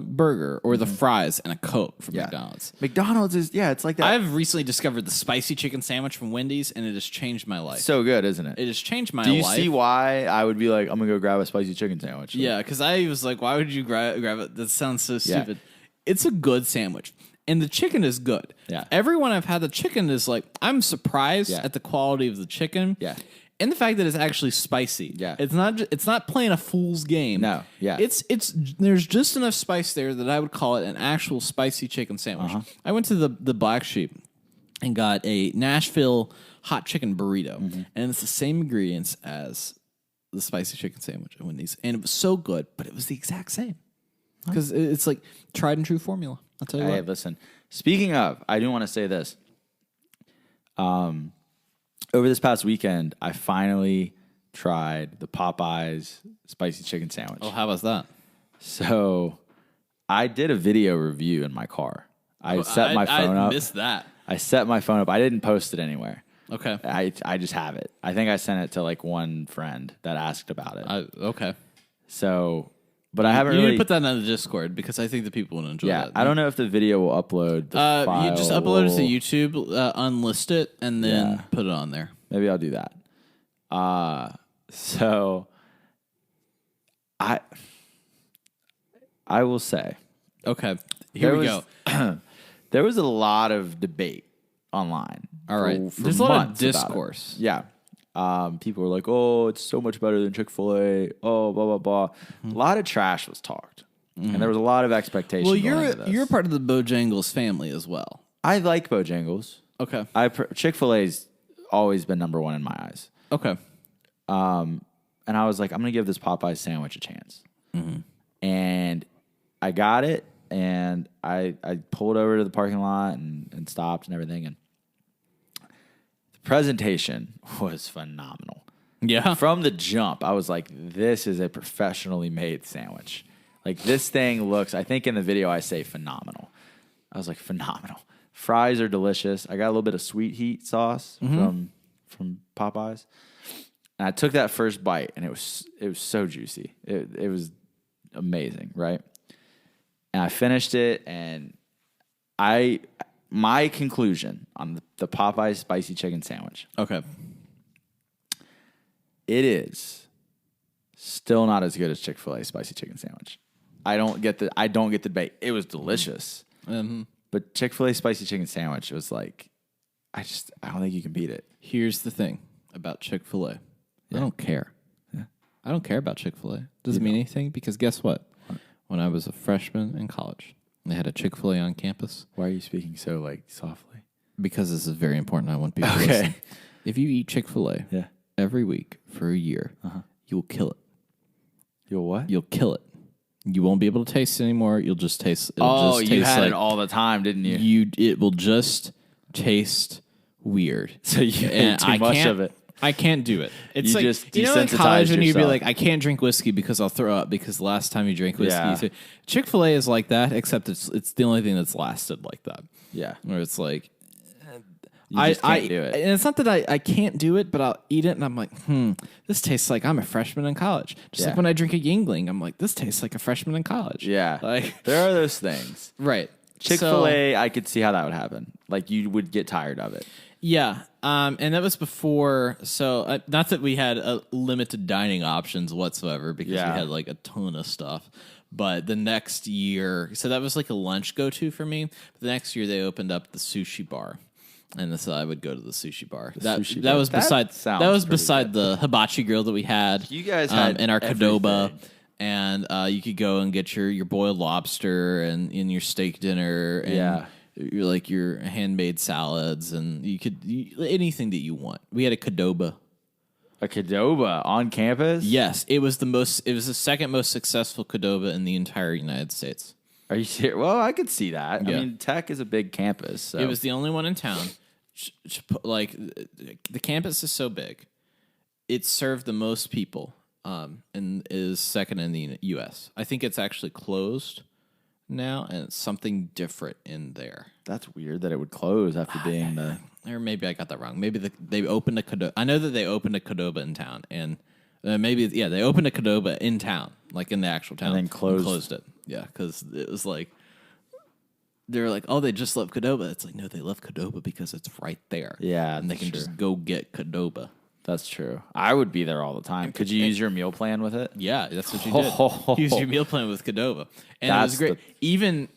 burger or the fries and a Coke from McDonald's. McDonald's is it's like that. I've recently discovered the spicy chicken sandwich from Wendy's, and it has changed my life. So good, isn't it? It has changed my life. Do you see why I would be like, I'm gonna go grab a spicy chicken sandwich? Yeah, because I was like, why would you grab it? That sounds so stupid. It's a good sandwich. And the chicken is good. Yeah. Everyone I've had the chicken is like, I'm surprised at the quality of the chicken. Yeah. And the fact that it's actually spicy. Yeah. It's not playing a fool's game. No. Yeah. It's there's just enough spice there that I would call it an actual spicy chicken sandwich. I went to the Black Sheep and got a Nashville hot chicken burrito. And it's the same ingredients as the spicy chicken sandwich at Wendy's. And it was so good, but it was the exact same. Because it's like tried and true formula. I'll tell you Hey, what. listen. Speaking of, I do want to say this. Over this past weekend, I finally tried the Popeyes spicy chicken sandwich. Oh, how was that? So I did a video review in my car. I set my phone up. I missed that. I set my phone up. I didn't post it anywhere. Okay. I just have it. I think I sent it to like one friend that asked about it. Okay. So, but I haven't You really need to put that in the Discord because I think the people will enjoy that. I don't know if the video will upload. The file you just upload it to YouTube, unlist it, and then put it on there. Maybe I'll do that. So I will say, Okay. Here we go. There was a lot of debate online. All right. for There's a lot of months about it. discourse. Yeah. People were like, "Oh, it's so much better than Chick-fil-A." Oh, blah blah blah. A lot of trash was talked, and there was a lot of expectation. Well, going into this. you're part of the Bojangles family as well. I like Bojangles. Okay. Chick-fil-A's always been number one in my eyes. Okay. And I was like, I'm going to give this Popeye sandwich a chance. And I got it, and I pulled over to the parking lot and stopped and everything. And the presentation was phenomenal. Yeah. From the jump, I was like, this is a professionally made sandwich. Like, this thing looks, I think in the video I say phenomenal. I was like, phenomenal. Fries are delicious. I got a little bit of sweet heat sauce from Popeyes. And I took that first bite, and it was so juicy. It was amazing, right? And I finished it, and my conclusion on the Popeyes spicy chicken sandwich. Okay. It is still not as good as Chick-fil-A spicy chicken sandwich. I don't get the debate. It was delicious. But Chick-fil-A spicy chicken sandwich was like, I don't think you can beat it. Here's the thing about Chick-fil-A. I don't care. I don't care about Chick-fil-A. Doesn't mean anything because guess what? When I was a freshman in college, they had a Chick-fil-A on campus. Why are you speaking so like softly? Because this is very important. I want people to listen. If you eat Chick-fil-A every week for a year, you'll kill it. You'll what? You'll kill it. You won't be able to taste it anymore. You'll just taste. You had like, it all the time, didn't you? It will just taste weird. So you ate too much of it. I can't do it. It's You like, just you know, in desensitize college and you'd be yourself. like, I can't drink whiskey because I'll throw up because the last time you drank whiskey. Yeah. So Chick-fil-A is like that, except it's the only thing that's lasted like that. Yeah. Where it's like, You just can't do it. And it's not that I can't do it, but I'll eat it and I'm like, this tastes like I'm a freshman in college. Just like when I drink a Yingling, I'm like, this tastes like a freshman in college. Yeah. Like, there are those things. right. Chick-fil-A, I could see how that would happen. Like, you would get tired of it. Yeah. And that was before. So, not that we had limited dining options whatsoever because we had like a ton of stuff. But the next year, so that was like a lunch go-to for me. But the next year, they opened up the sushi bar. And so I would go to the sushi bar. That was beside the hibachi grill that we had. You guys had in our Qdoba. everything. And you could go and get your boiled lobster and in your steak dinner and your handmade salads and you could anything that you want. We had a Qdoba. A Qdoba on campus? Yes, it was the second most successful Qdoba in the entire United States. Are you serious? Well, I could see that. Yeah. I mean, Tech is a big campus. So. It was the only one in town. Like the campus is so big, it served the most people. And is second in the U.S. I think it's actually closed now, and it's something different in there. That's weird that it would close after being the... Or maybe I got that wrong. Maybe they opened a Qdoba. I know that they opened a Qdoba in town, and they opened a Qdoba in town, like in the actual town, And then closed it. Yeah, because it was like they were like, oh, they just love Qdoba. It's like, no, they love Qdoba because it's right there. Yeah, and they can just go get Qdoba. That's true. I would be there all the time. Could you use your meal plan with it? Yeah, that's what you did. Use your meal plan with Qdoba. And it was great. Even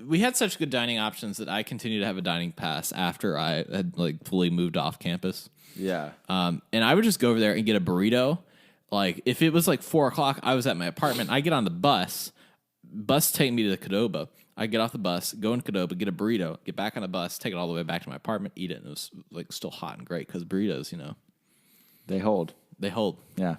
we had such good dining options that I continued to have a dining pass after I had like fully moved off campus. Yeah. And I would just go over there and get a burrito. Like if it was like 4:00, I was at my apartment. I get on the bus take me to the Qdoba. I get off the bus, go in Qdoba, get a burrito, get back on the bus, take it all the way back to my apartment, eat it, and it was like still hot and great because burritos, They hold. Yeah.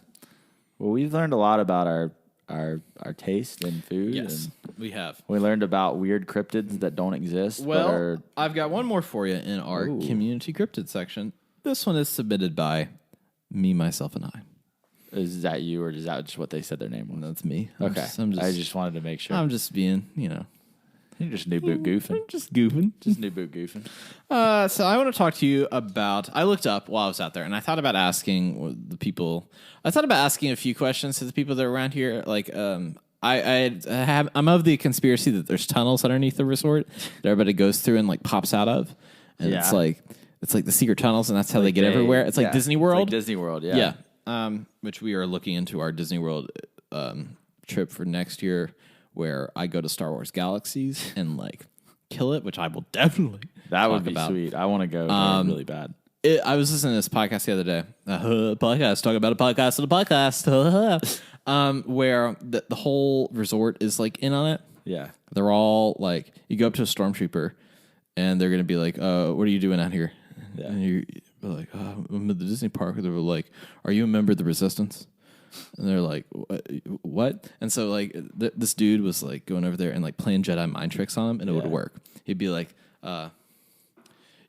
Well, we've learned a lot about our taste in food. Yes, and we have. we learned about weird cryptids that don't exist. Well, I've got one more for you in our community cryptid section. This one is submitted by me, myself, and I. Is that you, or is that just what they said their name was? That's me. Okay. I just wanted to make sure. I'm just being, You're just new boot goofing. I'm just goofing. Just new boot goofing. So I want to talk to you about. I looked up while I was out there, and I thought about asking the people. I thought about asking a few questions to the people that are around here. Like, I'm of the conspiracy that there's tunnels underneath the resort that everybody goes through and like pops out of, and it's like the secret tunnels, and that's how they get everywhere. It's like Disney World. It's like Disney World, yeah. Yeah. Which we are looking into our Disney World trip for next year, where I go to Star Wars Galaxies and like kill it, which I will definitely. That would be about. Sweet. I want to go there really bad. I was listening to this podcast the other day. Talking about a podcast on a podcast. Where the whole resort is like in on it. Yeah. They're all like, you go up to a stormtrooper and they're going to be like, what are you doing out here? Yeah. And you're like, I'm at the Disney park. They were like, are you a member of the Resistance? And they're like, what? And so like this dude was like going over there and like playing Jedi mind tricks on him, and it would work. He'd be like, you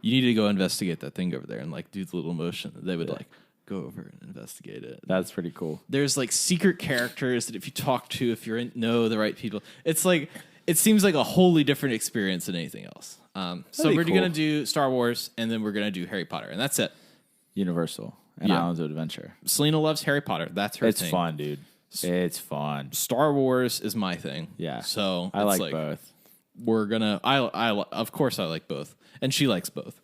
need to go investigate that thing over there, and like do the little motion. They would like go over and investigate it. That's pretty cool. There's like secret characters that if you talk to, if you're know the right people, it's like it seems like a wholly different experience than anything else. So we're gonna do Star Wars, and then we're gonna do Harry Potter, and that's it. Universal and Islands of Adventure. Selena loves Harry Potter. That's her thing. It's fun, dude. It's fun. Star Wars is my thing. Yeah. So I like both. We're gonna. Of course I like both, and she likes both.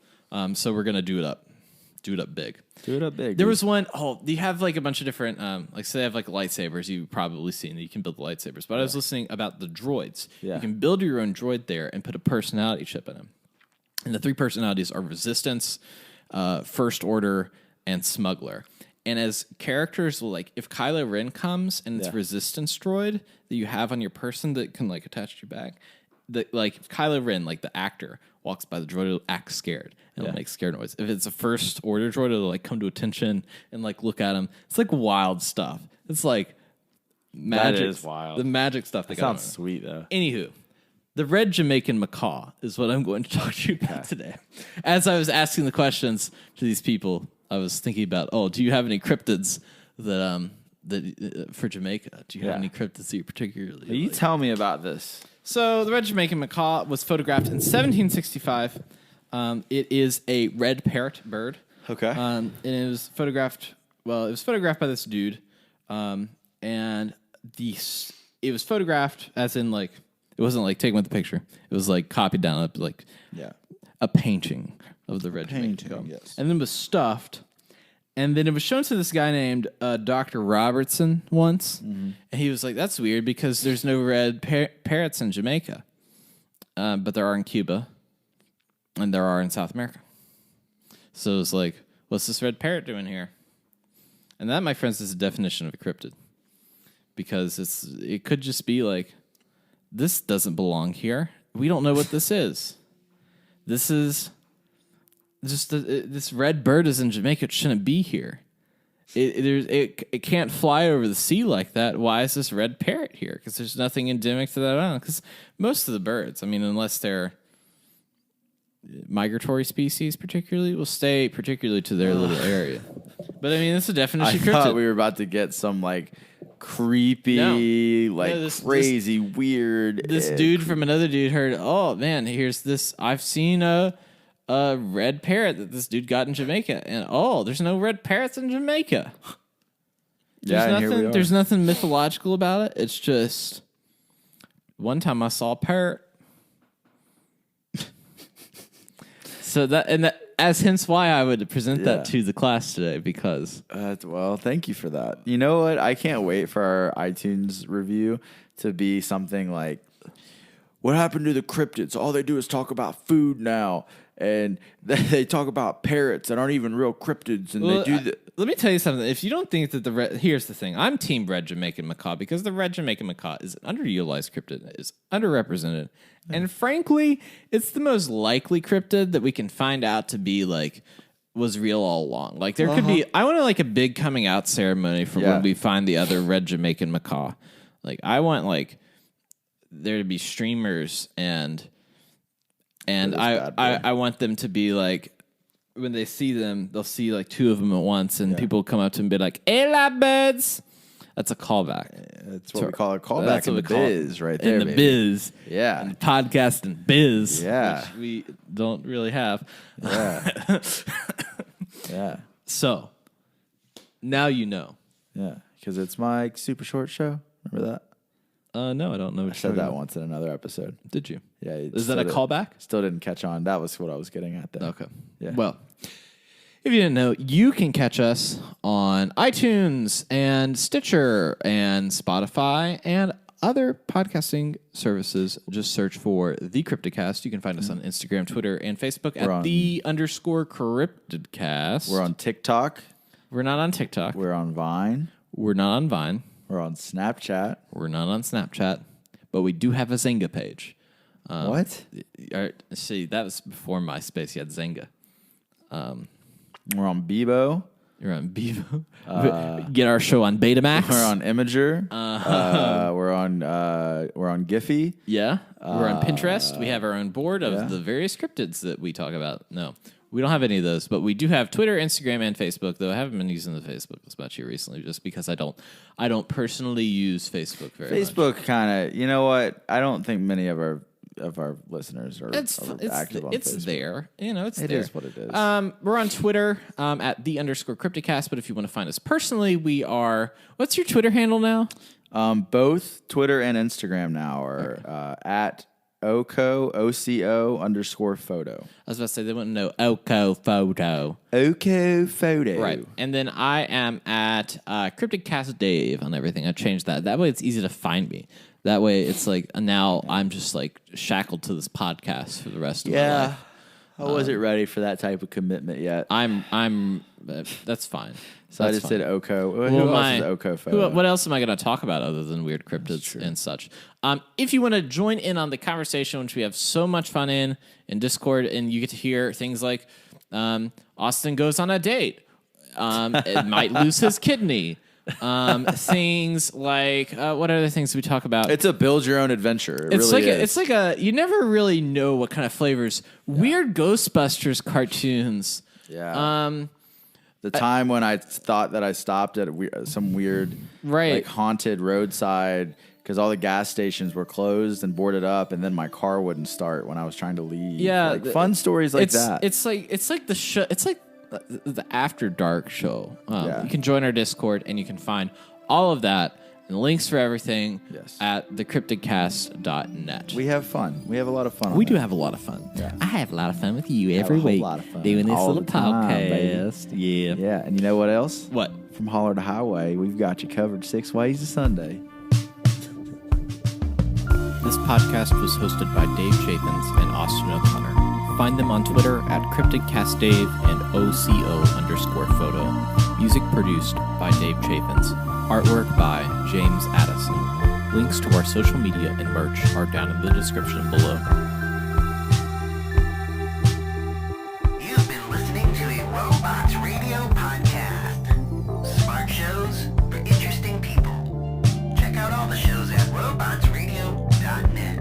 So we're gonna do it up. Do it up big. Do it up big. There was one. Oh, you have like a bunch of different. Like say they have like lightsabers. You've probably seen that you can build the lightsabers. But I was listening about the droids. Yeah. You can build your own droid there and put a personality chip in them. And the 3 personalities are Resistance, First Order, and Smuggler. And as characters, like if Kylo Ren comes and it's Resistance droid that you have on your person that can like attach to your back, like if Kylo Ren, like the actor, walks by the droid, it'll act scared and it'll make scared noise. If it's a First Order droid, it'll like come to attention and like look at him. It's like wild stuff. It's like magic. That is wild. The magic stuff. That sounds sweet though. Anywho. The red Jamaican Macaw is what I'm going to talk to you about today. As I was asking the questions to these people I was thinking about, do you have any cryptids that for Jamaica? Do you have any cryptids that you particularly You like? tell me about this. So the red Jamaican macaw was photographed in 1765. It is a red parrot bird. Okay. And it was photographed. Well, it was photographed by this dude, and it was photographed as in like it wasn't like taken with the picture. It was like copied down, like a painting of the red Jamaican macaw, yes. and then was stuffed. And then it was shown to this guy named Dr. Robertson once, and he was like, "That's weird because there's no red parrots in Jamaica, but there are in Cuba, and there are in South America." So it was like, "What's this red parrot doing here?" And that, my friends, is the definition of a cryptid, because it could just be like, "This doesn't belong here. We don't know what this is. This is." Just this red bird is in Jamaica. It shouldn't be here. It can't fly over the sea like that. Why is this red parrot here? Because there's nothing endemic to that island. Because most of the birds, I mean, unless they're migratory species, particularly, will stay particularly to their little area. But I mean, that's the definition of cryptid. I thought we were about to get some like creepy, crazy, weird. This dude from another dude heard, "Oh man, here's this. I've seen a red parrot that this dude got in Jamaica, and there's no red parrots in Jamaica." There's nothing mythological about it. It's just one time I saw a parrot. So that as hence why I would present that to the class today, because well, thank you for that. You know what? I can't wait for our iTunes review to be something like, "What happened to the cryptids? All they do is talk about food now. And they talk about parrots that aren't even real cryptids." And they do let me tell you something. If you don't think that here's the thing. I'm team red Jamaican macaw, because the red Jamaican macaw is an underutilized cryptid, is underrepresented. And frankly, it's the most likely cryptid that we can find out to be like was real all along. Like there could be, I want like a big coming out ceremony for when we find the other red Jamaican macaw. Like I want like there to be streamers and I want them to be like, when they see them, they'll see like two of them at once, and people come up to them and be like, "Hey, lab birds." That's a callback. That's what we call a callback in the biz, right there, in the baby. biz. Yeah. In the podcast and biz. Yeah. Which we don't really have. Yeah. Yeah. So, now you know. Yeah. Because it's my super short show. Remember that? No, I don't know. I said that once in another episode. Did you? Yeah. Is that a callback? Still didn't catch on. That was what I was getting at there. Okay. Yeah. Well, if you didn't know, you can catch us on iTunes and Stitcher and Spotify and other podcasting services. Just search for The Cryptidcast. You can find us on Instagram, Twitter, and Facebook at _Cryptidcast. We're on TikTok. We're not on TikTok. We're on Vine. We're not on Vine. We're on Snapchat. We're not on Snapchat. But we do have a Zynga page. What? See, that was before MySpace. You had Zynga. We're on Bebo. You're on Bevo. Get our show on Betamax. We're on Imager. We're on Giphy. Yeah. We're on Pinterest. We have our own board of the various cryptids that we talk about. No, we don't have any of those, but we do have Twitter, Instagram, and Facebook, though I haven't been using the Facebook as much here recently just because I don't personally use Facebook very much. Facebook kind of, you know what? I don't think many of our listeners are active on Facebook. It's there. You know, it's It there. is what it is. We're on Twitter at _Cryptidcast, but if you want to find us personally, we are... What's your Twitter handle now? Both Twitter and Instagram now are at OCO _photo. I was about to say, they wouldn't know OCO photo. OCO photo. Right. And then I am at Cryptidcast Dave on everything. I changed that. That way it's easy to find me. That way it's like, now I'm just like shackled to this podcast for the rest of my life. I wasn't ready for that type of commitment yet. That's fine. So That's I just fine. did OCO. Well, Who else is OCO photo? What else am I going to talk about other than weird cryptids and such? If you want to join in on the conversation, which we have so much fun in Discord, and you get to hear things like Austin goes on a date, it might lose his kidney. Things like what other things do we talk about? It's a build your own adventure. It's like a you never really know what kind of flavors. Weird Ghostbusters cartoons. Yeah. The time when I thought that I stopped at some weird, like haunted roadside because all the gas stations were closed and boarded up, and then my car wouldn't start when I was trying to leave. Yeah, like fun stories like that. It's like the show. It's like the After Dark show. You can join our Discord and you can find all of that and links for everything at thecryptidcast.net. We have fun. We have a lot of fun. We do have a lot of fun. Yeah. I have a lot of fun with you every week doing this little podcast. Yeah, and you know what else? What? From Holler to Highway, we've got you covered 6 ways to Sunday. This podcast was hosted by Dave Chaffins and Austin O'Connor. Find them on Twitter at CryptidCastDave and OCO_photo. Music produced by Dave Chaffins. Artwork by James Addison. Links to our social media and merch are down in the description below. You've been listening to a Robots Radio podcast. Smart shows for interesting people. Check out all the shows at robotsradio.net.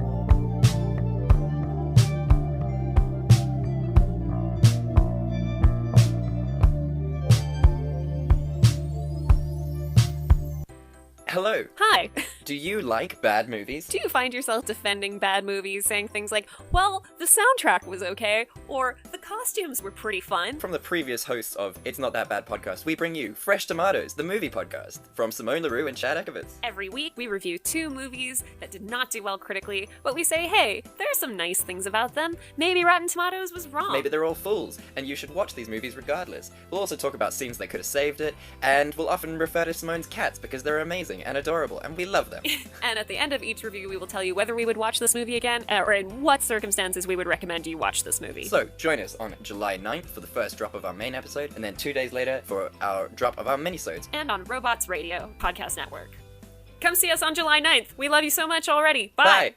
Hello. Hi. Do you like bad movies? Do you find yourself defending bad movies, saying things like, well, the soundtrack was okay, or the costumes were pretty fun? From the previous hosts of It's Not That Bad podcast, we bring you Fresh Tomatoes, the movie podcast, from Simone LaRue and Chad Ekovitz. Every week, we review 2 movies that did not do well critically, but we say, hey, there's some nice things about them. Maybe Rotten Tomatoes was wrong. Maybe they're all fools, and you should watch these movies regardless. We'll also talk about scenes that could have saved it, and we'll often refer to Simone's cats because they're amazing and adorable, and we love them. And at the end of each review, we will tell you whether we would watch this movie again, or in what circumstances we would recommend you watch this movie. So, join us on July 9th for the first drop of our main episode, and then 2 days later for our drop of our minisodes. And on Robots Radio Podcast Network. Come see us on July 9th. We love you so much already. Bye! Bye.